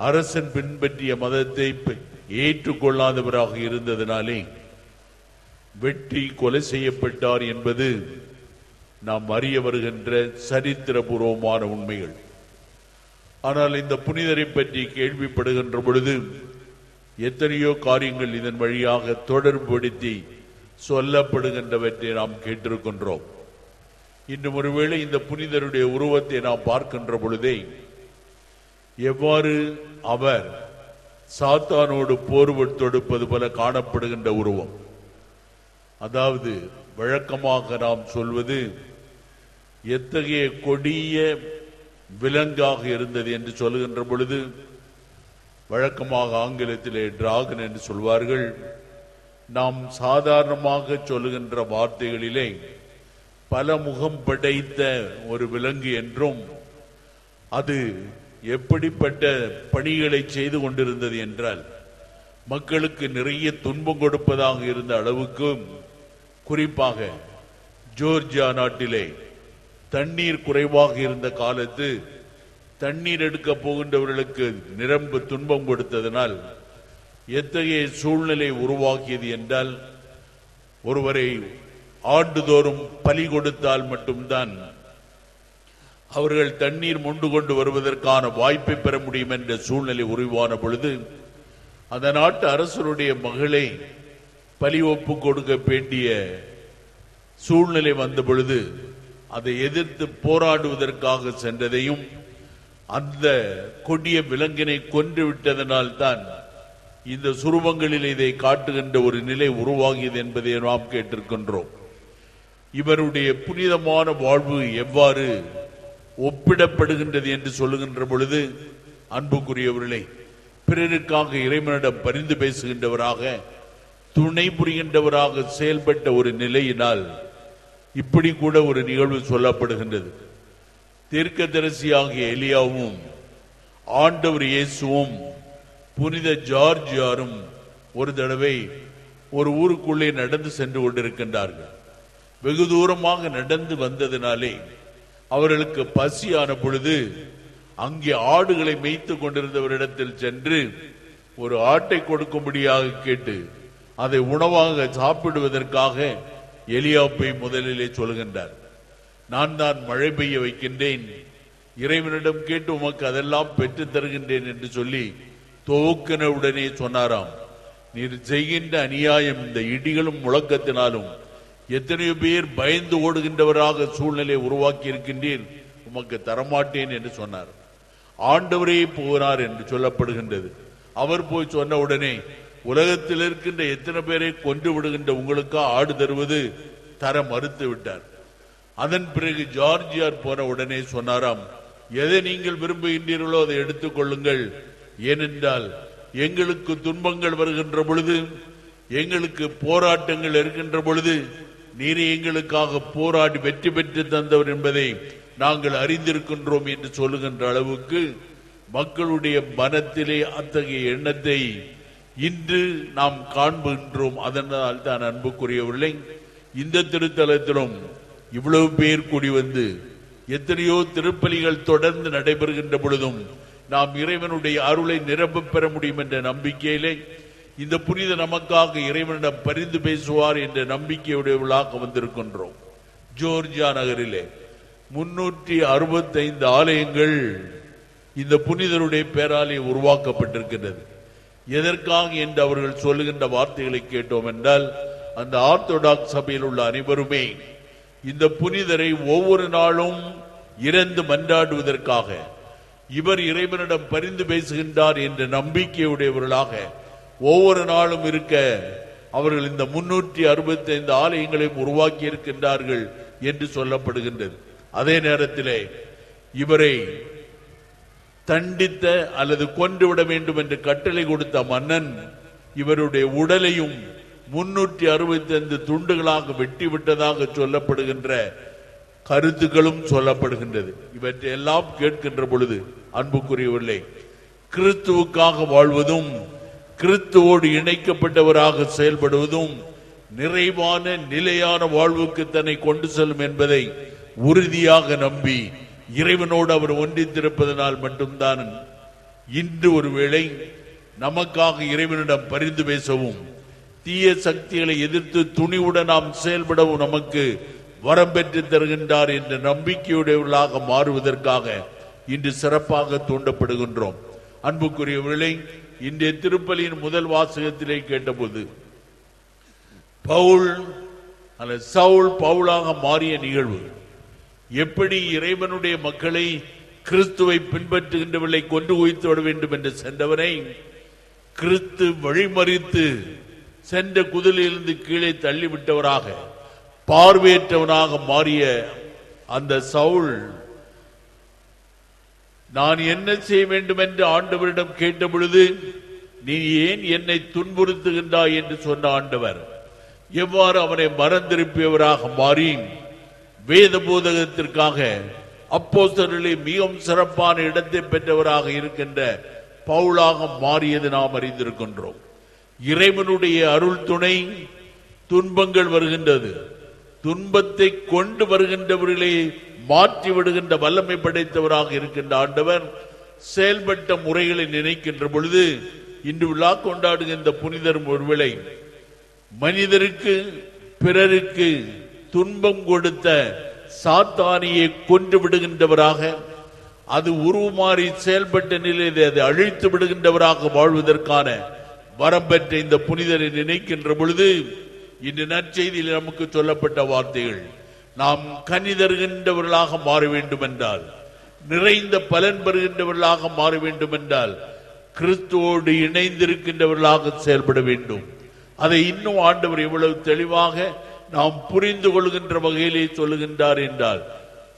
அரசன் பின்பற்றிய மதத்தை ஏற்றுக்கொள்ளாதவராக இருந்ததனாலே வெட்டி கொலை செய்யப்பட்டார் என்பது நாம் அறிய வருகின்ற சரித்திரபூர்வமான உண்மைகள். ஆனால் இந்த புனிதரை பற்றி கேள்விப்படுகின்ற பொழுது எத்தனையோ காரியங்கள் இதன் வழியாக தொடர்புபடுத்தி சொல்லப்படுகின்றவற்றை நாம் கேட்டிருக்கின்றோம். இன்னும் ஒருவேளை இந்த புனிதருடைய உருவத்தை நாம் பார்க்கின்ற பொழுதே எவ்வாறு அவர் சாத்தானோடு போர் தொடுப்பது போல காணப்படுகின்ற உருவம். அதாவது வழக்கமாக நாம் சொல்வது எத்தகைய கொடிய விலங்காக இருந்தது என்று சொல்லுகின்ற பொழுது வழக்கமாக ஆங்கிலத்திலே டிராகன் என்று சொல்வார்கள். நாம் சாதாரணமாக சொல்லுகின்ற வார்த்தைகளிலே பல முகம் படைத்த ஒரு விலங்கு என்றும், அது எப்படிப்பட்ட பணிகளை செய்து கொண்டிருந்தது என்றால் மக்களுக்கு நிறைய துன்பம் கொடுப்பதாக இருந்த அளவுக்கும், குறிப்பாக ஜோர்ஜியா நாட்டிலே தண்ணீர் குறைவாக இருந்த காலத்து தண்ணீர் எடுக்க போகின்றவர்களுக்கு நிரம்ப துன்பம் கொடுத்ததனால் எத்தகைய சூழ்நிலை உருவாக்கியது என்றால், ஒருவரை ஆண்டுதோறும் பலி கொடுத்தால் மட்டும்தான் அவர்கள் தண்ணீர் மொண்டு கொண்டு வருவதற்கான வாய்ப்பை பெற முடியும் என்ற சூழ்நிலை உருவான பொழுது அந்த நாட்டு அரசருடைய மகளை பலி ஒப்பு கொடுக்க வேண்டிய சூழ்நிலை வந்த பொழுது அதை எதிர்த்து போராடுவதற்காக சென்றதையும், அந்த கொடிய விலங்கினை கொன்று விட்டதனால் தான் இந்த சுரூபங்களில் இதை காட்டுகின்ற ஒரு நிலை உருவாகியது என்பதை நாம் கேட்டிருக்கின்றோம். இவருடைய புனிதமான வாழ்வு எவ்வாறு ஒப்பிடப்படுகின்றது என்று சொல்லுகின்ற பொழுது, அன்புக்குரியவர்களே, பிறருக்காக இறைவனிடம் பரிந்து பேசுகின்றவராக, துணை புரிகின்றவராக செயல்பட்ட ஒரு நிலையினால் இப்படி கூட ஒரு நிகழ்வு சொல்லப்படுகின்றது. தீர்க்கதரிசியாகிய எலியாவும் ஆண்டவர் இயேசுவும் புனித ஜார்ஜியாரும் ஒரு தடவை ஒரு ஊருக்குள்ளே நடந்து சென்று கொண்டிருக்கின்றார்கள். வெகு தூரமாக நடந்து வந்ததினாலே அவர்களுக்கு பசியான பொழுது அங்கே ஆடுகளை மேய்த்து கொண்டிருந்தவரிடத்தில் சென்று ஒரு ஆட்டை கொடுக்கும்படியாக கேட்டு அதை உணவாக சாப்பிடுவதற்காக எலியாப்பை முதலிலே சொல்கின்றார். நான் தான் மழை பெய்ய வைக்கின்றேன், இறைவனிடம் கேட்டு உமக்கு அதெல்லாம் பெற்று தருகின்றேன் என்று சொல்லி துவக்கின உடனே சொன்னாராம், நீர் செய்கின்ற அநியாயம், இந்த இடிகளும் முழக்கத்தினாலும் எத்தனையோ பேர் பயந்து ஓடுகின்றவராக சூழ்நிலை உருவாக்கி இருக்கின்றீர், உமக்கு தரமாட்டேன் என்று சொன்னார். ஆண்டவரே போகிறார் என்று சொல்லப்படுகின்றது. அவர் போய் சொன்ன உடனே உலகத்தில் இருக்கின்ற எத்தனை பேரை கொன்று விடுகின்ற உங்களுக்கா ஆடு தருவது தர மறுத்து விட்டார். அதன் பிறகு ஜார்ஜியார் போன உடனே சொன்னாராம், எதை நீங்கள் விரும்புகின்றீர்களோ அதை எடுத்துக் கொள்ளுங்கள், ஏனென்றால் எங்களுக்கு துன்பங்கள் வருகின்ற பொழுது, எங்களுக்கு போராட்டங்கள் இருக்கின்ற பொழுது நீரே எங்களுக்காக போராடி வெற்றி பெற்று தந்தவர் என்பதை நாங்கள் அறிந்திருக்கின்றோம் என்று சொல்லுகின்ற அளவுக்கு மக்களுடைய மனத்திலே அத்தகைய எண்ணத்தை இன்று நாம் காண்கின்றோம். அதனால் தான் அன்புக்குரியவில்லை, இந்த திருத்தலத்திலும் இவ்வளவு பேர் கூடி வந்து எத்தனையோ திருப்பலிகள் தொடர்ந்து நடைபெறுகின்ற பொழுதும் நாம் இறைவனுடைய அருளை நிரம்ப பெற முடியும் என்ற நம்பிக்கையிலே இந்த புனித நமக்காக இறைவனிடம் பரிந்து பேசுவார் என்ற நம்பிக்கையுடையவர்களாக வந்திருக்கின்றோம். ஜோர்ஜியா நகரிலே 365 ஆலயங்கள் இந்த புனிதருடைய பேராலே உருவாக்கப்பட்டிருக்கின்றது. எதற்காக என்று அவர்கள் சொல்லுகின்ற வார்த்தைகளை கேட்டோம் என்றால், அந்த ஆர்த்தோடாக்ஸ் சபையில் உள்ள அனைவருமே இந்த புனிதரை ஒவ்வொரு நாளும் இறந்து மன்றாடுவதற்காக, இவர் இறைவனிடம் பரிந்து பேசுகின்றார் என்ற நம்பிக்கையுடையவர்களாக ஒவ்வொரு நாளும் இருக்க அவர்கள் இந்த 365 ஆலயங்களையும் உருவாக்கி இருக்கின்றார்கள் என்று சொல்லப்படுகின்றது. அதே நேரத்திலே இவரை தண்டித்த அல்லது கொன்றுவிட வேண்டும் என்று கட்டளை கொடுத்த மன்னன் இவருடைய உடலையும் 365 துண்டுகளாக வெட்டிவிட்டதாக சொல்லப்படுகின்ற கருத்துக்களும் சொல்லப்படுகின்றது. இவற்றை எல்லாம் கேட்கின்ற பொழுது அன்புக்குரியவர்களே, கிறிஸ்துவுக்காக வாழ்வதும் கிறிஸ்துவோடு இணைக்கப்பட்டவராக செயல்படுவதும் நிறைவான நிலையான வாழ்வுக்கு தன்னை கொண்டு செல்லும் என்பதை உறுதியாக நம்பி இறைவனோடு அவர் ஒன்றித்திருப்பதனால் மட்டும்தான் இன்று ஒருவேளை நமக்காக இறைவனிடம் பரிந்து பேசவும் தீய சக்திகளை எதிர்த்து துணிவுடன் நாம் செயல்படவும் நமக்கு வரம் பெற்று தருகின்றார் என்ற நம்பிக்கையுடையவர்களாக மாறுவதற்காக இன்று சிறப்பாக தூண்டப்படுகின்றோம். அன்புக்குரியவர்களை, இன்றைய திருப்பலியின் முதல் வாசகத்திலே கேட்டபோது சவுல் பவுலாக மாறிய நிகழ்வு, எப்படி இறைவனுடைய மக்களை கிறிஸ்துவை பின்பற்றுகின்றவர்களை கொண்டு குவித்து விட வேண்டும் என்று சென்றவனை கிறிஸ்து வழிமறித்து சென்ற குதிரையிலிருந்து கீழே தள்ளிவிட்டவராக, பார்வையற்றவனாக மாறிய அந்த சவுல், நான் என்ன செய்ய வேண்டும் என்று ஆண்டவரிடம் கேட்ட பொழுது, நீ ஏன் என்னை துன்புறுத்துகின்றாய் என்று சொன்ன ஆண்டவர் எவ்வாறு அவனை மறந்திருப்பியவராக மாறி வேத போதகத்திற்காக அப்போஸ்தலர்களில் மிகவும் சிறப்பான இடத்தை பெற்றவராக இருக்கின்ற பவுலாக மாறியது நாம் அறிந்திருக்கின்றோம். இறைவனுடைய அருள் துணை, துன்பங்கள் வருகின்றது, துன்பத்தை கொண்டு வருகின்றவர்களை மாற்றி விடுகின்ற வல்லமை படைத்தவராக இருக்கின்ற ஆண்டவர் செயல்பட்ட முறைகளை நினைக்கின்ற பொழுது இன்று விழா கொண்டாடுகின்ற புனிதர் ஒருவேளை மனிதருக்கு பிறருக்கு துன்பம் கொடுத்த சாத்தானியை கொன்று விடுகின்றவராக, அது உருமாறி செயல்பட்ட நிலையில் அதை அழித்து விடுகின்றவராக வாழ்வதற்கான வரம் பெற்ற இந்த புனிதரை நினைக்கின்ற பொழுது இன்று நற்செய்தியில் நமக்கு சொல்லப்பட்ட வார்த்தைகள், நாம் கனி தருகின்றவர்களாக மாற வேண்டும் என்றால், நிறைந்த பலன் பெறுகின்றவர்களாக மாற வேண்டும் என்றால், கிறிஸ்துவோடு இணைந்திருக்கின்றவர்களாக செயல்பட வேண்டும். அதை இன்னும் ஆண்டவர் எவ்வளவு தெளிவாக நாம் புரிந்து கொள்கின்ற வகையிலே சொல்லுகின்றார் என்றால்,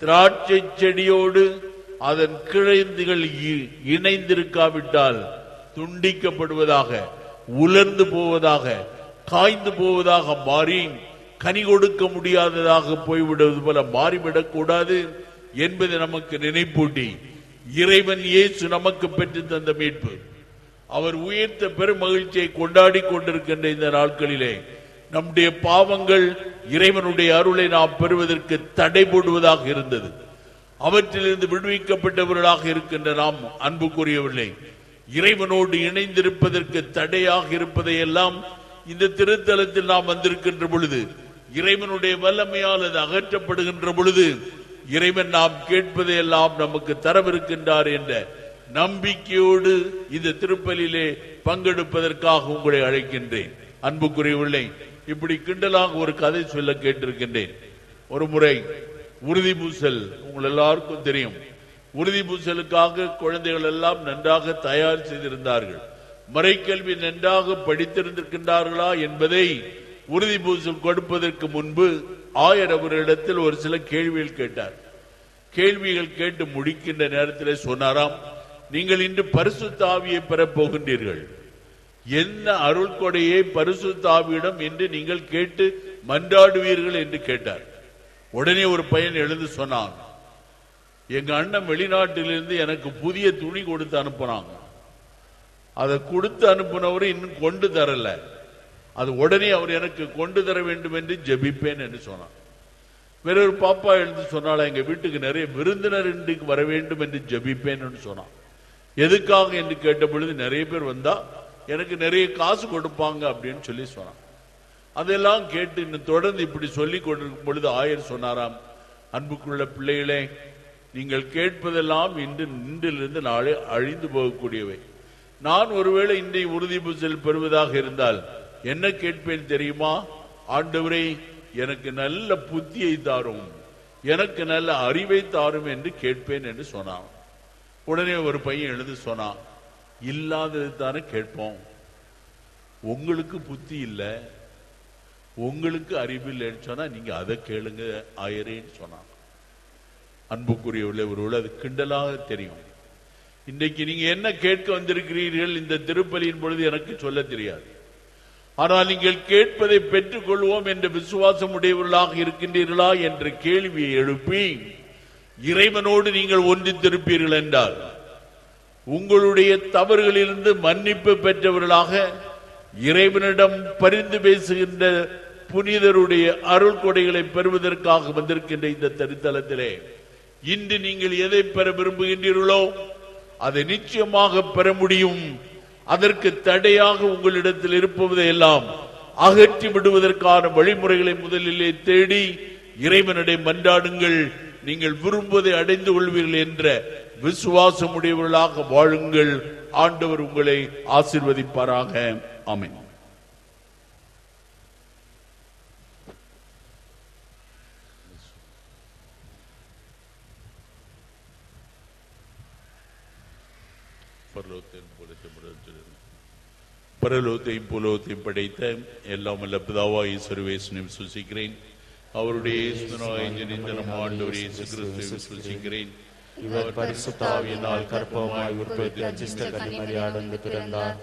திராட்சை செடியோடு அதன் கிளைந்துகள் இணைந்திருக்காவிட்டால் துண்டிக்கப்படுவதாக, உலர்ந்து போவதாக, காய்ந்து போவதாக மாறி கனி கொடுக்க முடியாததாக போய்விடுவது போல மாறிவிடக் கூடாது என்பதை நமக்கு நினைப்பூட்டி, இறைவன் இயேசு நமக்கு பெற்று தந்த மீட்பு, அவர் உயர்த்த பெரும் மகிழ்ச்சியை கொண்டாடி கொண்டிருக்கின்ற இந்த நாட்களிலே நம்முடைய பாவங்கள் இறைவனுடைய அருளை நாம் பெறுவதற்கு தடை போடுவதாக இருந்தது. அவற்றிலிருந்து விடுவிக்கப்பட்டவர்களாக இருக்கின்ற நாம் அன்புக்குரியவில்லை, இறைவனோடு இணைந்திருப்பதற்கு தடையாக இருப்பதையெல்லாம் இந்த திருத்தலத்தில் நாம் வந்திருக்கின்ற பொழுது, இறைவனுடைய வல்லமையால் அது அகற்றப்படுகின்ற பொழுது, இறைவன் நாம் கேட்பதையெல்லாம் நமக்கு தரவிருக்கின்றார் என்ற நம்பிக்கையோடு இந்த திருப்பலியிலே பங்கெடுப்பதற்காக உங்களை அழைக்கின்றேன். அன்புக்குரியவில்லை, இப்படி கிண்டலாக ஒரு கதை சொல்ல கேட்டிருக்கின்றேன். ஒரு முறை உறுதி பூசல் உங்கள் எல்லாருக்கும் தெரியும். உறுதி பூசலுக்காக குழந்தைகள் எல்லாம் நன்றாக தயார் செய்திருந்தார்கள். மறைக்கல்வி நன்றாக படித்திருந்திருக்கின்றார்களா என்பதை உறுதி பூசல் கொடுப்பதற்கு முன்பு ஆயர் அவரிடத்தில் ஒரு சில கேள்விகள் கேட்டார். கேள்விகள் கேட்டு முடிக்கின்ற நேரத்தில் சொன்னாராம், நீங்கள் இன்று பரிசுத்த ஆவியை பெறப் போகின்றீர்கள். என்ன அருள் கொடையை பரிசுத்த ஆவியிடம் என்று நீங்கள் கேட்டு மன்றாடுவீர்கள் என்று கேட்டார். உடனே ஒரு பையன் எழுந்து சொன்னான், எங்க அண்ணன் வெளிநாட்டிலிருந்து எனக்கு புதிய துணி கொடுத்து அனுப்புனாங்க. அதை கொடுத்து அனுப்புனவரு இன்னும் கொண்டு தரல. அது உடனே அவர் எனக்கு கொண்டு தர வேண்டும் என்று ஜெபிப்பேன் என்று சொன்னார். வேறொரு பாப்பா எழுந்து சொன்னால, எங்க வீட்டுக்கு நிறைய விருந்தினர் இன்றைக்கு வர வேண்டும் என்று ஜெபிப்பேன் என்று சொன்னான். எதுக்காக என்று கேட்ட பொழுது, நிறைய பேர் வந்தா எனக்கு நிறைய காசு கொடுப்பாங்க அப்படின்னு சொல்லி சொன்னான். அதெல்லாம் கேட்டு இன்னும் தொடர்ந்து இப்படி சொல்லி கொண்டிருக்கும் பொழுது ஆயர் சொன்னாராம், அன்புக்குள்ள பிள்ளைகளே, நீங்கள் கேட்பதெல்லாம் இன்றிலிருந்து நாளை அழிந்து போகக்கூடியவை. நான் ஒருவேளை இன்றைய உறுதி பூசல் பெறுவதாக இருந்தால் என்ன கேட்பேன் தெரியுமா? ஆண்டவரே, எனக்கு நல்ல புத்தியை தாரும், எனக்கு நல்ல அறிவை தாரும் என்று கேட்பேன் என்று சொன்னான். உடனே ஒரு பையன் எழுந்து சொன்னான், இல்லாதது தானே கேட்போம், உங்களுக்கு புத்தி இல்லை, உங்களுக்கு அறிவு இல்லைன்னு சொன்னா நீங்க அதை கேளுங்க ஆயரேன்னு சொன்னான். அன்புக்குரியவர்களே, ஒருவேளை அது கிண்டலாக தெரியும். இன்றைக்கு நீங்க என்ன கேட்க வந்திருக்கிறீர்கள் இந்த திருப்பலியின் பொழுது எனக்கு சொல்ல தெரியாது. ஆனால் நீங்கள் கேட்பதை பெற்றுக் கொள்வோம் என்ற விசுவாசம் உடையவர்களாக இருக்கின்றீர்களா என்ற கேள்வியை எழுப்பி இறைவனோடு நீங்கள் ஒன்றித்திருப்பீர்கள் என்றால், உங்களுடைய தவறுகளிலிருந்து மன்னிப்பு பெற்றவர்களாக இறைவனிடம் பரிந்து பேசுகின்ற புனிதருடைய அருள் கொடைகளை பெறுவதற்காக வந்திருக்கின்ற இந்த தரித்தலத்திலே இன்று நீங்கள் எதை பெற விரும்புகின்றீர்களோ அதை நிச்சயமாக பெற முடியும். அதற்கு தடையாக உங்களிடத்தில் இருப்பதை எல்லாம் அகற்றி விடுவதற்கான வழிமுறைகளை முதலிலே தேடி இறைவனிடம் மன்றாடுங்கள். நீங்கள் விரும்புவதை அடைந்து கொள்வீர்கள் என்ற விசுவாசம் உடையவர்களாக வாழுங்கள். ஆண்டவர் உங்களை ஆசீர்வதிப்பாராக. ஆமென். பரலோகத்தையும் பூலோகத்தையும் படைத்த எல்லாம் வல்ல பிதாவாகிய இயேசுவை விசுவாசிக்கிறேன். அவருடைய ஆண்டவர் இயேசு கிறிஸ்துவை விசுவாசிக்கிறேன். இவர் பரிசுத்த ஆவியினால் கற்பமாய் உற்பத்தி அச்சிஷ்ட கன்னிமரியாடந்து பிறந்தார்.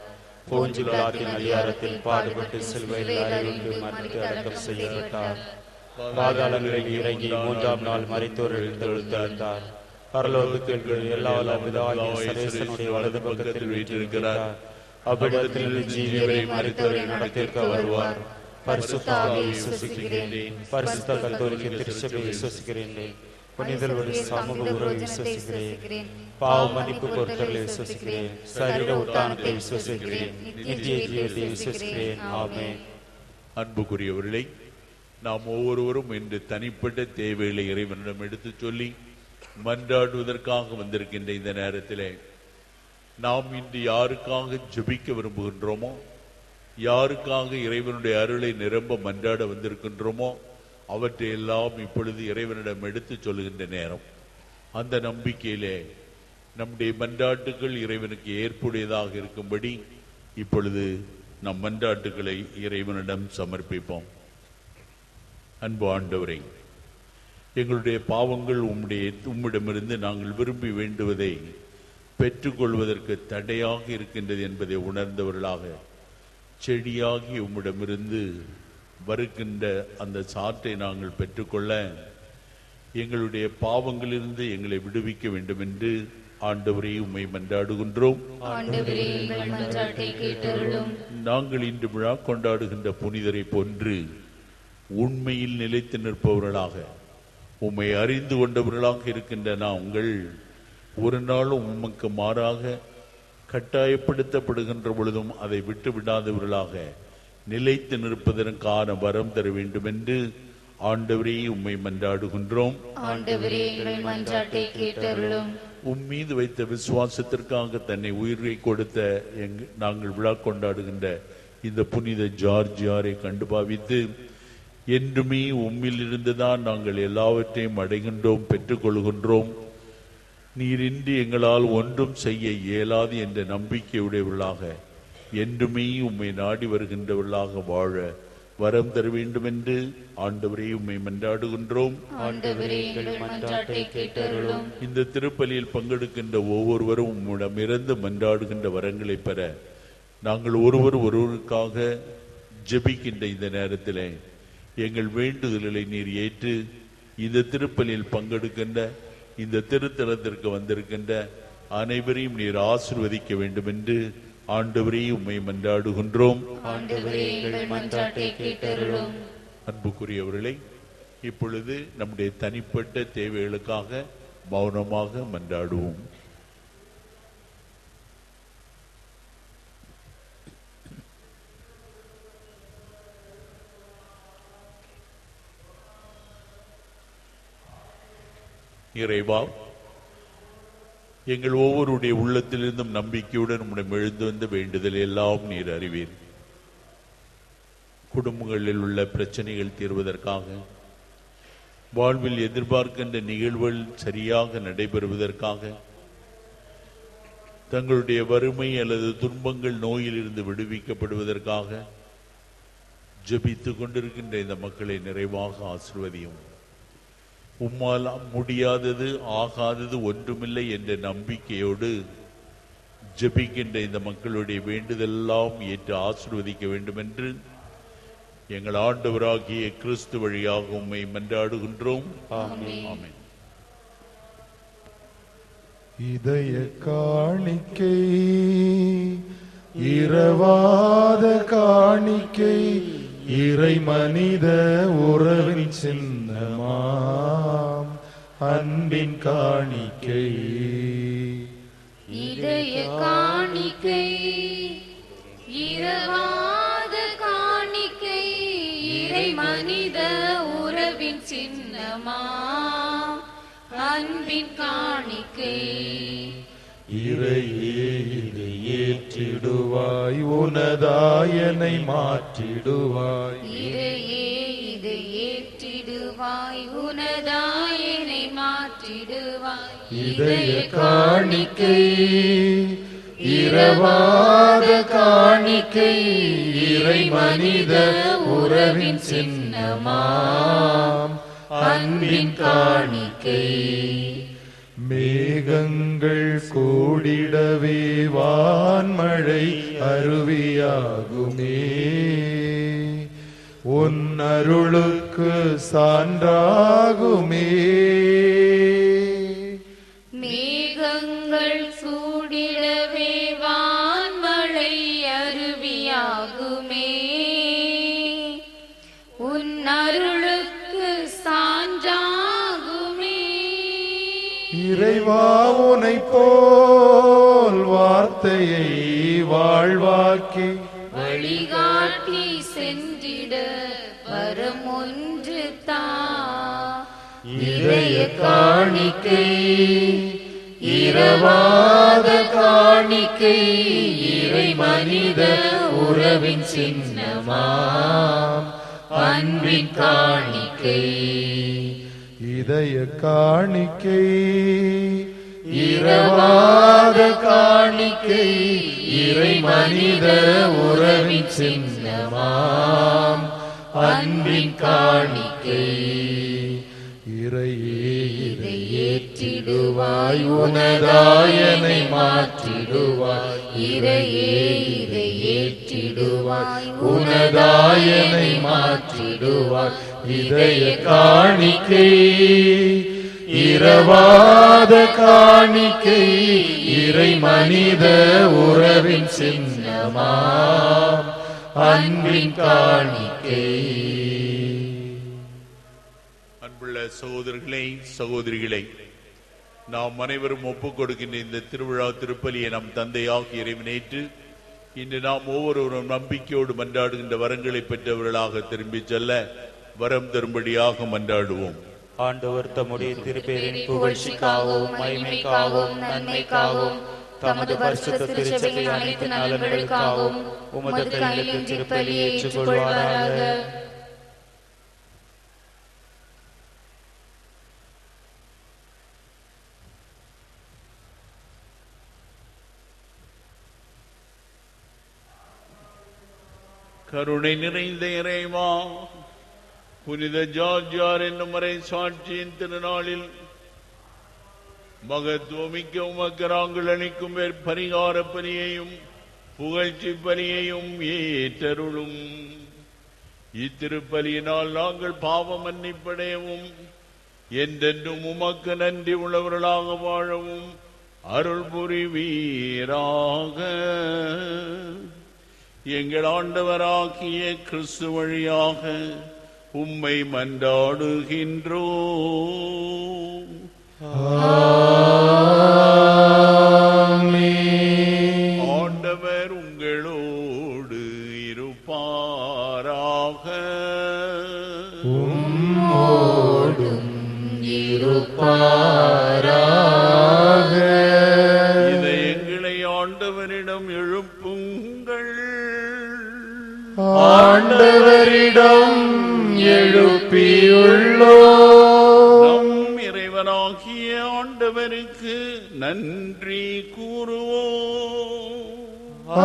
போஞ்சு பிலாத்தின் அதிகாரத்தில் பாடுபட்டு சிலுவையில் அறையுண்டு மரித்து அடக்கம் செய்யப்பட்டார். பாதாளங்களில் இறங்கி மூன்றாம் நாள் மரித்தோர் எழுந்தெழுந்தார். பரலோகத்தில் எல்லா சர்வேசனுடைய வலது பக்கத்தில் வீற்றிருக்கிறார். அவ்விடத்தில் ஜீவியரை மரித்தோரை நடத்திருக்க வருவார். பரிசுத்த ஆவியை விசுவாசிக்கிறேன். பரிசுத்த கத்தோலிக்க திருச்சபையை விசுவாசிக்கிறேன். புனிதர்களுடைய சமூக உறவை விசுவாசிக்கிறேன். பாவ மன்னிப்பு பொருட்களை விசுவாசிக்கிறேன். சரீர உத்தானத்தை விசுவாசிக்கிறேன். நித்திய ஜீவத்தை விசுவாசிக்கிறேன். ஆமென். அன்புக்குரியவர்களை, நாம் ஒவ்வொருவரும் இன்று தனிப்பட்ட தேவைகளை இறைவனிடம் எடுத்து சொல்லி மன்றாடுவதற்காக வந்திருக்கின்ற இந்த நேரத்திலே நாம் இன்று யாருக்காக ஜெபிக்க விரும்புகின்றோமோ, யாருக்காக இறைவனுடைய அருளை நிரம்ப மன்றாட வந்திருக்கின்றோமோ அவற்றை எல்லாம் இப்பொழுது இறைவனிடம் எடுத்து சொல்லுகின்ற நேரம். அந்த நம்பிக்கையிலே நம்முடைய மன்றாட்டுகள் இறைவனுக்கு ஏற்புடையதாக இருக்கும்படி இப்பொழுது நம் மன்றாட்டுகளை இறைவனிடம் சமர்ப்பிப்போம். அன்பு ஆண்டவரே, எங்களுடைய பாவங்கள் உம்மிடமிருந்து நாங்கள் விரும்பி வேண்டுவதை பெற்றுக்கொள்வதற்கு தடையாக இருக்கின்றது என்பதை உணர்ந்தவர்களாக செடியாகி உம்மிடமிருந்து வருகின்ற அந்த சாற்றை நாங்கள் பெற்றுக்கொள்ள எங்களுடைய பாவங்களிலிருந்து எங்களை விடுவிக்க வேண்டும் என்று ஆண்டவரே உம்மை மன்றாடுகின்றோம். நாங்கள் இன்று விழா கொண்டாடுகின்ற புனிதரை போன்று உண்மையில் நிலைத்து நிற்பவர்களாக, உம்மை அறிந்து கொண்டவர்களாக இருக்கின்ற நாங்கள் ஒரு நாளும் உமக்கு மாறாக கட்டாயப்படுத்தப்படுகின்ற பொழுதும் அதை விட்டு விடாதவர்களாக நிலைத்து நிற்பதற்கான வரம் தர வேண்டும் என்று ஆண்டவரே உம்மை மன்றாடுகின்றோம். உம்மீது வைத்த விசுவாசத்திற்காக தன்னை உயிரை கொடுத்த நாங்கள் விழா கொண்டாடுகின்ற இந்த புனித ஜார்ஜியாரை கண்டு பாவித்து என்றுமே உம்மில் இருந்துதான் நாங்கள் எல்லாவற்றையும் அடைகின்றோம், பெற்றுக்கொள்கின்றோம். நீரின்றி எங்களால் ஒன்றும் செய்ய இயலாது என்ற நம்பிக்கையுடையவர்களாக என்றுமே உம்மை நாடி வருகின்றவர்களாக வாழ வரம் தர வேண்டும் என்று ஆண்டவரே உம்மை மன்றாடுகின்றோம். ஆண்டவரே எங்கள் மன்றாட்டை கேட்டருளும். இந்த திருப்பலியில் பங்கெடுக்கின்ற ஒவ்வொருவரும் உம்மிடமிருந்து மன்றாடுகின்ற வரங்களை பெற நாங்கள் ஒருவருக்காக ஜெபிக்கின்ற இந்த நேரத்தில் எங்கள் வேண்டுதல்களை நீர் ஏற்று இந்த திருப்பலியில் பங்கெடுக்கின்ற இந்த திருத்தலத்திற்கு வந்திருக்கின்ற அனைவரையும் நீர் ஆசீர்வதிக்க வேண்டும் என்று ஆண்டவரே உம்மை மன்றாடுகின்றோம். ஆண்டவரே எங்கள் மன்றாட்டை கேட்டருளும். அன்புக்குரியவர்களை, இப்பொழுது நம்முடைய தனிப்பட்ட தேவைகளுக்காக மௌனமாக மன்றாடுவோம். இறைவா, எங்கள் ஒவ்வொருடைய உள்ளத்திலிருந்தும் நம்பிக்கையுடன் உம்மிடம் எழுந்து வந்த வேண்டுதல் எல்லாம் நீர் அறிவீர். குடும்பங்களில் உள்ள பிரச்சனைகள் தீர்வதற்காக, வாழ்வில் எதிர்பார்க்கின்ற நிகழ்வுகள் சரியாக நடைபெறுவதற்காக, தங்களுடைய வறுமை அல்லது துன்பங்கள் நோயிலிருந்து விடுவிக்கப்படுவதற்காக ஜெபித்துக் கொண்டிருக்கின்ற இந்த மக்களை நிறைவாக ஆசீர்வதியும். உம்மால் முடியாதது ஆகாதது ஒன்றுமில்லை என்ற நம்பிக்கையோடு ஜெபிக்கின்ற இந்த மக்களுடைய வேண்டுதெல்லாம் ஏற்று ஆசீர்வதிக்க வேண்டும் என்று எங்கள் ஆண்டவராகிய கிறிஸ்து வழியாக உம்மை மன்றாடுகின்றோம். ஆமென். இதய காணிக்கை, இரவாத காணிக்கை, இறை மனித உறவின் சின்னமாம் அன்பின் காணிக்கை. இதய காணிக்கை, இரவாத காணிக்கை, இறை மனித உறவின் சின்னமாம் அன்பின் காணிக்கை. இறையே இதை ஏற்றிடுவாய், உனதாயனை மாற்றிடுவாய். இறையே இதை ஏற்றிடுவாய், உனதாயனை மாற்றிடுவாய். இதய காணிக்கை, இரவாத காணிக்கை, இறை மனித உறவின் சின்னமாம் அன்பின் காணிக்கை. மேகங்கள் கூடிடவே வான்மழை அருவியாகுமே, உன் அருளுக்கு சான்றாகுமே. மேகங்கள் சூடிடவே வான்மழை அருவியாகுமே, உன் அருளுக்கு சான்றாகுமே. இறைவா, உனை போல் வார்த்தையை வாழ்வாக்கி வழிகாட்டி சென்றிட வரம் ஒன்று தா. இதய காணிக்கை, இரவாத காணிக்கை, இறை மனித உறவின் சின்னமாம் அன்பின் காணிக்கை. இதய காணிக்கை, இரவாத காணிக்கை, இறை மனித உறவின் சின்னமாம் அன்பின் காணிக்கை. இறையே இதை ஏற்றிடுவாய், உனதாயனை மாற்றிடுவாய். இறையே இதை ஏற்றிடுவாய், உனதாயனை மாற்றிடுவாய். இதய காணிக்கை, இரவாத காணிக்கை, இறை மனித உறவின் சின்னமாம் அன்பின் காணிக்கை. அன்புள்ள சகோதரர்களே, சகோதரிகளை, நாம் அனைவரும் ஒப்புக் கொடுக்கின்ற இந்த திருவிழா திருப்பலியை நம் தந்தையாகி இறைவனேற்று இன்று நாம் ஒவ்வொருவரும் நம்பிக்கையோடு மன்றாடுகின்ற வரங்களை பெற்றவர்களாக திரும்பி செல்ல வரம் தரும்படியாக மன்றாடுவோம். ஆண்டவர் தம்முடைய திருப்பேரின் புகழ்ச்சிக்காகவும் மகிமைக்காகவும் நன்மைக்காகவும் தமது பரிசுத்த திருச்சபையின் அனைத்து நலன்களுக்காகவும் உமது கையில் திருப்பலியை ஏற்றுக்கொள்வாராக. கருணை நிறைந்த இறைவா, புனித ஜார்ஜியார் என்னும் மறை சாட்சியின் திருநாளில் மகத்துவமிக்க உமக்கு நாங்கள் அளிக்கும் பரிகார பலியையும் புகழ்ச்சி பலியையும் ஏற்றருளும். இத்திருப்பலியினால் நாங்கள் பாவ மன்னிப்படையவும் என்றென்றும் உமக்கு நன்றி உள்ளவர்களாக வாழவும் அருள் புரிவீராக. எங்கள் ஆண்டவராகிய கிறிஸ்து வழியாக உம்மை மன்றாடுகின்றோம். ஆண்டவர் உங்களோடு இருப்பாராக. உம்மோடும் இருப்பாராக. இதை எங்களை ஆண்டவரிடம் எழுப்புங்கள். ஆண்டவரிடம் எழுப்பியுள்ளோ. நம் இறைவனாகிய ஆண்டவருக்கு நன்றி கூறுவோம்.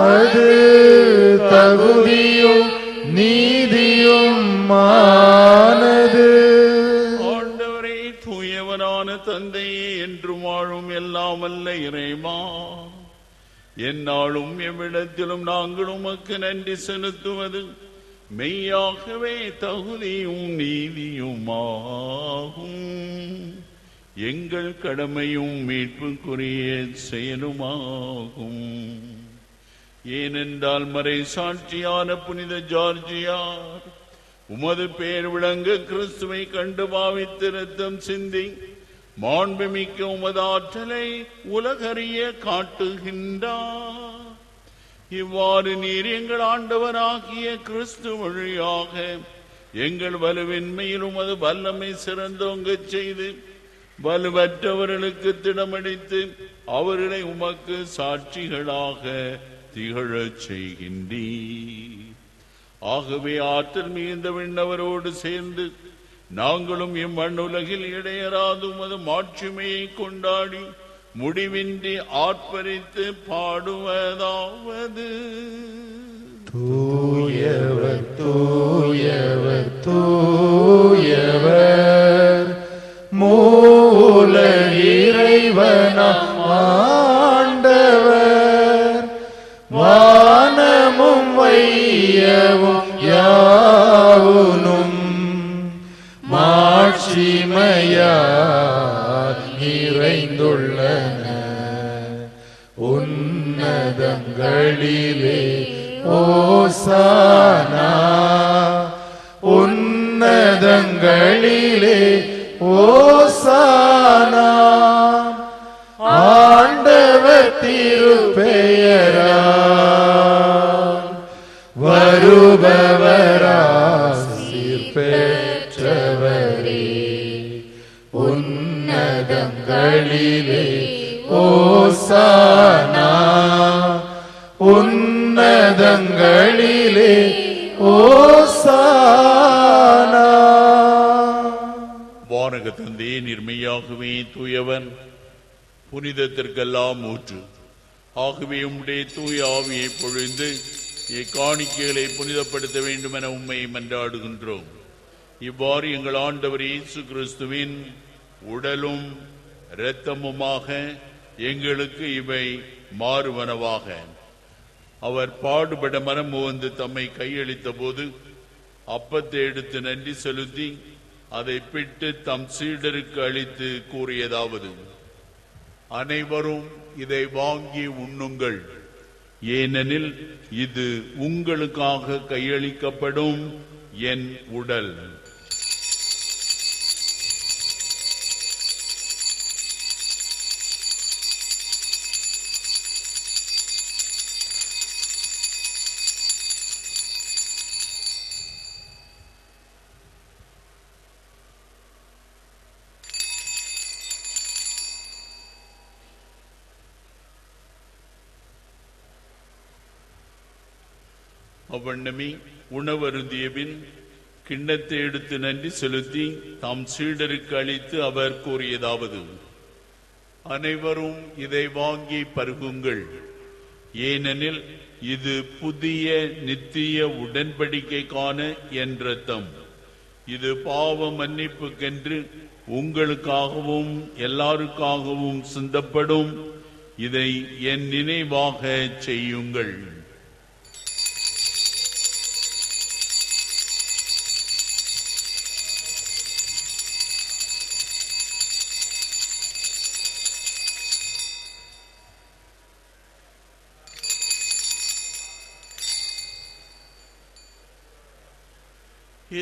அது தகுதியும் நீதியும் ஆனது. ஆண்டவரே, தூயவனான தந்தையே, என்று வாழும் எல்லாம் வல்ல இறைவா, எந்நாளும் எவ்விடத்திலும் நாங்கள் உமக்கு நன்றி செலுத்துவது மெய்யாகவே தகுதியும் நீதியுமாகும். எங்கள் கடமையும் மீட்புக்குரிய செயலுமாகும். ஏனென்றால் மறை சாட்சியான புனித ஜார்ஜியார் உமது பேர் விளங்க கிறிஸ்துவை கண்டு பாவித்து ரத்தம் சிந்தி மாண்புமிக்க உமது ஆற்றலை உலகறிய காட்டுகின்றார். இவ்வாறு நீர் எங்கள் ஆண்டவராகிய கிறிஸ்து வழியாக எங்கள் வலுவின்மையில் உமது வல்லமை சிறந்தோங்கச் செய்து வலுவற்றவர்களுக்கு திடமளித்து அவர்களை உமக்கு சாட்சிகளாக திகழச் செய்கின்றீர். ஆகவே ஆற்றல் மிகுந்த விண்ணவரோடு சேர்ந்து நாங்களும் இம்மண்ணுலகில் இடையராது உமது மாட்சிமையை கொண்டாடி முடிவின்றி ஆர்ப்பரித்து பாடுவதாவது: தூயவர் தூயவர் தூயவர் மூல இறைவனாம் ஆண்டவர், வானமும் வையவும் யாவுனும் மாட்சிமையால் நிறைந்துள்ளன. உன்னதங்களிலே ஓசானா, உன்னதங்களிலே ஓசானா. ஆண்டவர் திருப்பெயரால் வருபவராசீர் பெற்றவரே. உன்னதங்களிலே ஓசானா, உன்னதங்களிலே ஓசானா. வானக தந்தையே, நிர்மையாகவே தூயவன், புனிதத்திற்கெல்லாம் ஊற்று. ஆகவே உம்முடைய தூய ஆவியை பொழிந்து இக்காணிக்கைகளை புனிதப்படுத்த வேண்டும் என உம்மை மன்றாடுகின்றோம். இவ்வாறு எங்கள் ஆண்டவர் இயேசு கிறிஸ்துவின் உடலும் இரத்தமுமாக எங்களுக்கு இவை மாறுவனவாக. அவர் பாடுபட மனம் வந்து தம்மை கையளித்த போது அப்பத்தை எடுத்து நன்றி செலுத்தி அதை பிட்டு தம் சீடருக்கு அளித்து கூறியதாவது: அனைவரும் இதை வாங்கி உண்ணுங்கள், ஏனெனில் இது உங்களுக்காக கையளிக்கப்படும் என் உடல். அவ்வண்ணமே உணவருந்திய பின் கிண்ணத்தை எடுத்து நன்றி செலுத்தி தாம் சீடருக்கு அளித்து அவர் கூறியதாவது: அனைவரும் இதை வாங்கி பருகுங்கள், ஏனெனில் இது புதிய நித்திய உடன்படிக்கைக்கான என் இரத்தம். இது பாவ மன்னிப்புக்கென்று உங்களுக்காகவும் எல்லாருக்காகவும் சிந்தப்படும். இதை என் நினைவாக செய்யுங்கள்.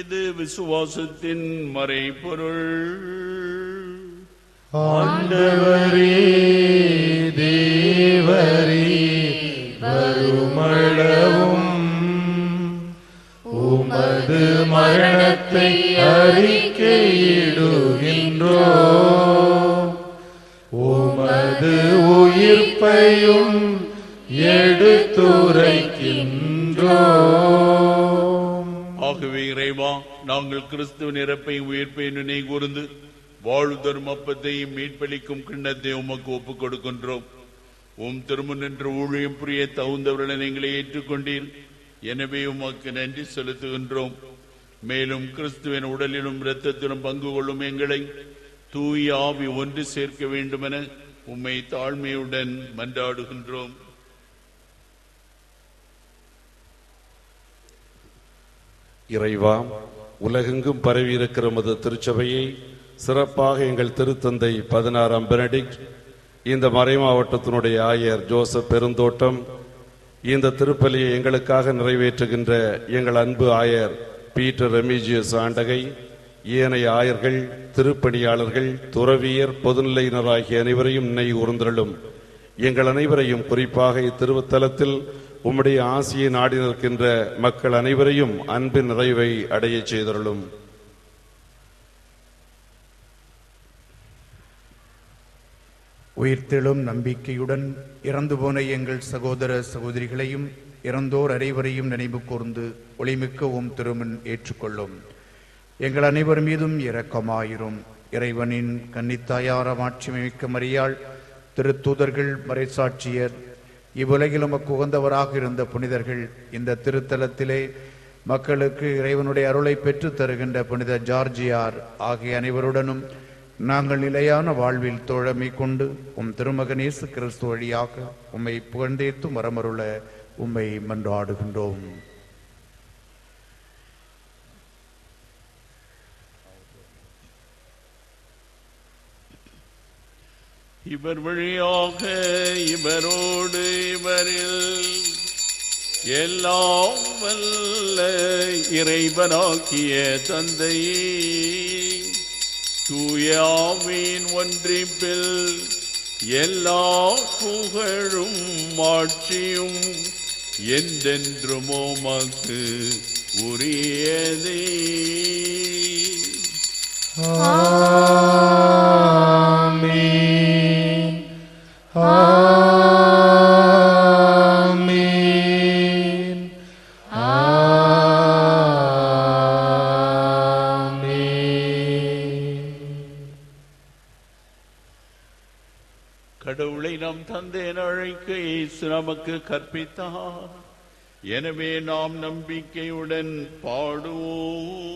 இது விசுவாசத்தின் மறைபொருள். ஆண்டவரே தேவரே வருமளவும் உமது மரணத்தை அறிக்கையிடுகின்றோம், உமது உயிர்ப்பையும் எடுத்துரைக்கின்றோம். ஆகவே இறைவா, நாங்கள் கிறிஸ்துவின் இறப்பையும் உயிர்ப்பையும் நினைவு கூர்ந்து வாழ்வு தரும் அப்பத்தையும் மீட்பளிக்கும் கிண்ணத்தை உமக்கு ஒப்புக் கொடுக்கின்றோம். திருமுன் நின்று ஊழியம் புரிய தகுந்தவர்களை நீங்களே ஏற்றுக்கொண்டீர். எனவே உமக்கு நன்றி செலுத்துகின்றோம். மேலும் கிறிஸ்துவின் உடலிலும் இரத்தத்திலும் பங்கு கொள்ளும் எங்களை தூய ஆவி ஒன்று சேர்க்க வேண்டுமென உம்மை தாழ்மையுடன் மன்றாடுகின்றோம். இறைவா, உலகெங்கும் பரவி இருக்கிற மது திருச்சபையை சிறப்பாக எங்கள் திருத்தந்தை 16ஆம் பெனடிக்ட், இந்த மறை மாவட்டத்தினுடைய ஆயர் ஜோசப் பெருந்தோட்டம், இந்த திருப்பலியை எங்களுக்காக நிறைவேற்றுகின்ற எங்கள் அன்பு ஆயர் பீட்டர் ரெமிஜியஸ் ஆண்டகை, ஏனைய ஆயர்கள், திருப்பணியாளர்கள், துறவியர், பொதுநிலையினர் ஆகிய அனைவரையும் நினைவு கூர்ந்தருளும். எங்கள் அனைவரையும், குறிப்பாக இத்திருத்தலத்தில் உம்முடைய ஆசியை நாடி நிற்கின்ற மக்கள் அனைவரையும் அன்பின் நிறைவை அடைய செய்தருளும். உயிர்த்தெழும் நம்பிக்கையுடன் இறந்து போன எங்கள் சகோதர சகோதரிகளையும் இறந்தோர் அனைவரையும் நினைவு கூர்ந்து ஒளிமிக்க திருமன் ஏற்றுக்கொள்ளும். எங்கள் அனைவர் மீதும் இரக்கமாயிரும். இறைவனின் கன்னித்தாயார மாட்சிமிக்க மரியாள், திருத்தூதர்கள், மறைசாட்சியர், இவ்வுலகில் உமக்கு உகந்தவராக இருந்த புனிதர்கள், இந்த திருத்தலத்திலே மக்களுக்கு இறைவனுடைய அருளை பெற்று தருகின்ற புனித ஜார்ஜியார் ஆகிய அனைவருடனும் நாங்கள் நிலையான வாழ்வில் தோழமை கொண்டு திருமகன் இயேசு கிறிஸ்து வழியாக உம்மை புகழ்ந்தேத்தும் வரமருள உம்மை மன்றாடுகின்றோம். இவர் வழியாக இவரோடு இவரில் எல்லாம் வல்ல இறைவனாக்கிய தந்தையே, தூய ஆவியின் ஒன்றிப்பில் எல்லா புகழும் ஆட்சியும் என்றென்றும் உமக்கு உரியதே. ஆமென். ஆமென். ஆமென். கடவுளை நம் தந்தை அழைக்க இயேசு நமக்கு கற்பித்தார். எனவே நாம் நம்பிக்கையுடன் பாடுவோம்.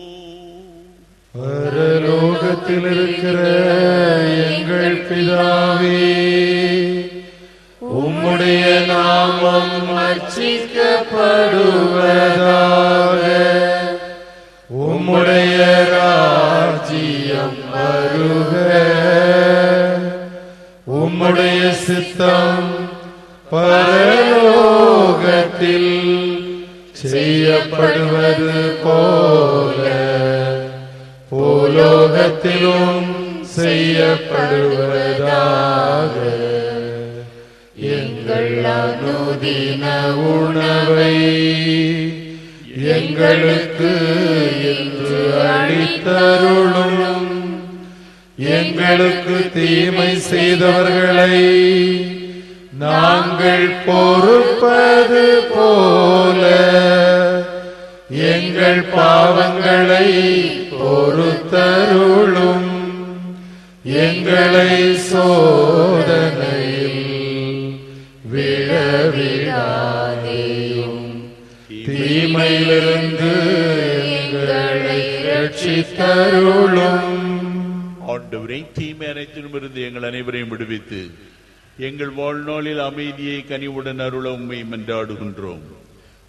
பரலோகத்தில் இருக்கிற எங்கள் பிதாவே, உம்முடைய நாமம் அர்ச்சிக்கப்படுவதாக. உம்முடைய ராஜ்யம் வருக. உம்முடைய சித்தம் பரலோகத்தில் செய்யப்படுவது போல பூலோகத்திலும் செய்யப்படுவதாக. எங்கள் அனுதின உணவை எங்களுக்கு இன்று அளித்தருளும். எங்களுக்கு தீமை செய்தவர்களை நாங்கள் பொறுப்பது போல எங்கள் பாவங்களை பொறுத்தருளும். எங்களை சோதனையில் விழவிடாதே தீமையிலிருந்து எங்களை ரட்சித்தருளும். ஆண்டவரே, தீமை அனைத்திலுமிருந்து எங்கள் அனைவரையும் விடுவித்து எங்கள் வாழ்நாளில் அமைதியை கனிவுடன் அருள உம்மை மன்றாடுகின்றோம்.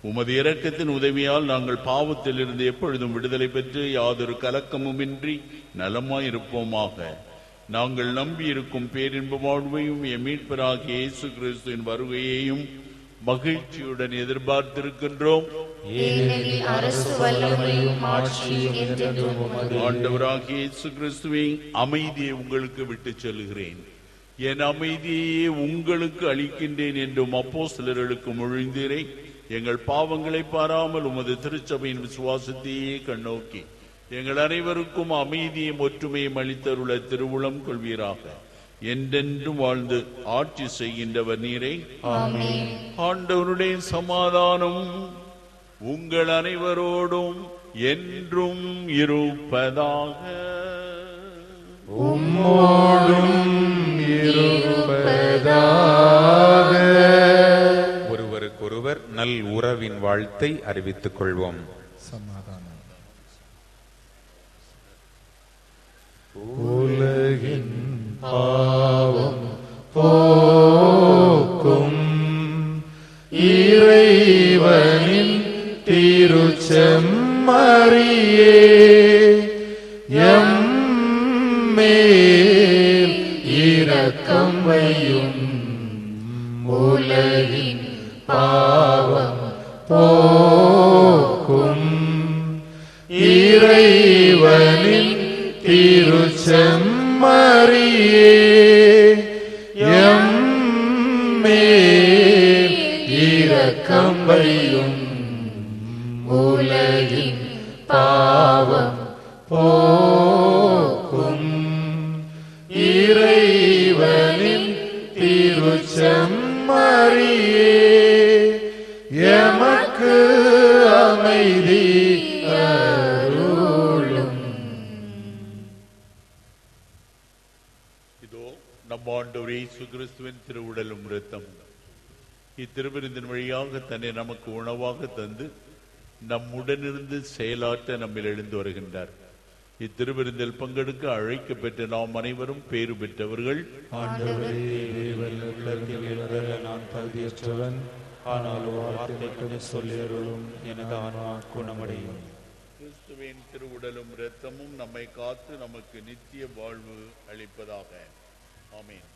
உமது இரக்கத்தின் உதவியால் நாங்கள் பாவத்திலிருந்து எப்பொழுதும் விடுதலை பெற்று யாதொரு கலக்கமுமின்றி நலமாயிருப்போமாக. நாங்கள் நம்பியிருக்கும் பேரின்ப வாழ்வையும் எம் மீட்பராகிய இயேசு கிறிஸ்துவின் வருகையையும் மகிழ்ச்சியுடன் எதிர்பார்த்திருக்கின்றோம். ஆண்டவராகிய இயேசு கிறிஸ்துவை அமைதியை உங்களுக்கு விட்டு செல்கிறேன், என் அமைதியை உங்களுக்கு அளிக்கின்றேன் என்றும் அப்போஸ்தலர்களுக்கு மொழிந்தீரே. எங்கள் பாவங்களை பாராமல் உமது திருச்சபையின் விசுவாசத்தையே கண்ணோக்கி எங்கள் அனைவருக்கும் அமைதியும் ஒற்றுமையும் அளித்தருள திருவுளம் கொள்வீராக. என்றென்றும் வாழ்ந்து ஆட்சி செய்கின்றவர் நீரே. ஆண்டவருடைய சமாதானம் உங்கள் அனைவரோடும் என்றும் இருப்பதாக. உம்மோடும் இருப்பதாக. ஒருவருக்கொருவர் நல் உறவின் வாழ்த்தை அறிவித்துக் கொள்வோம். சமாதானம். உலகின் பாவம் போக்கும் இறைவனின் திருச்செம்மறியே, எம்மேல் இரக்கம் வையும். உலகின் பாவம் போக்கும் இறைவனின் திருச்செம்மறியே, எம்மேல் இரக்கம் வையும். உலகின் பாவம் போக்கும் இறைவனின் திருச்செம்மறியே, எமக்கு அமைதி அருளும். இதோ நம் ஆண்டவர் இயேசு கிறிஸ்துவின் திருவுடலும் இரத்தம் இத்திருவிருந்தின் வழியாக தன்னை நமக்கு உணவாக தந்து நம்முடனிருந்து செயலாற்ற நம்மில் எழுந்து வருகின்றார். இத்திருவிருந்தில் பங்கெடுக்க அழைக்க பெற்ற நாம் அனைவரும் பேறு பெற்றவர்கள். நான் தகுதியற்றவன், ஆனால் வார்த்தை மட்டுமே சொல்லியருளும், எனது ஆன்மா குணமடையும். கிறிஸ்துவின் திருவுடலும் இரத்தமும் நம்மை காத்து நமக்கு நித்திய வாழ்வு அளிப்பதாக. ஆமென்.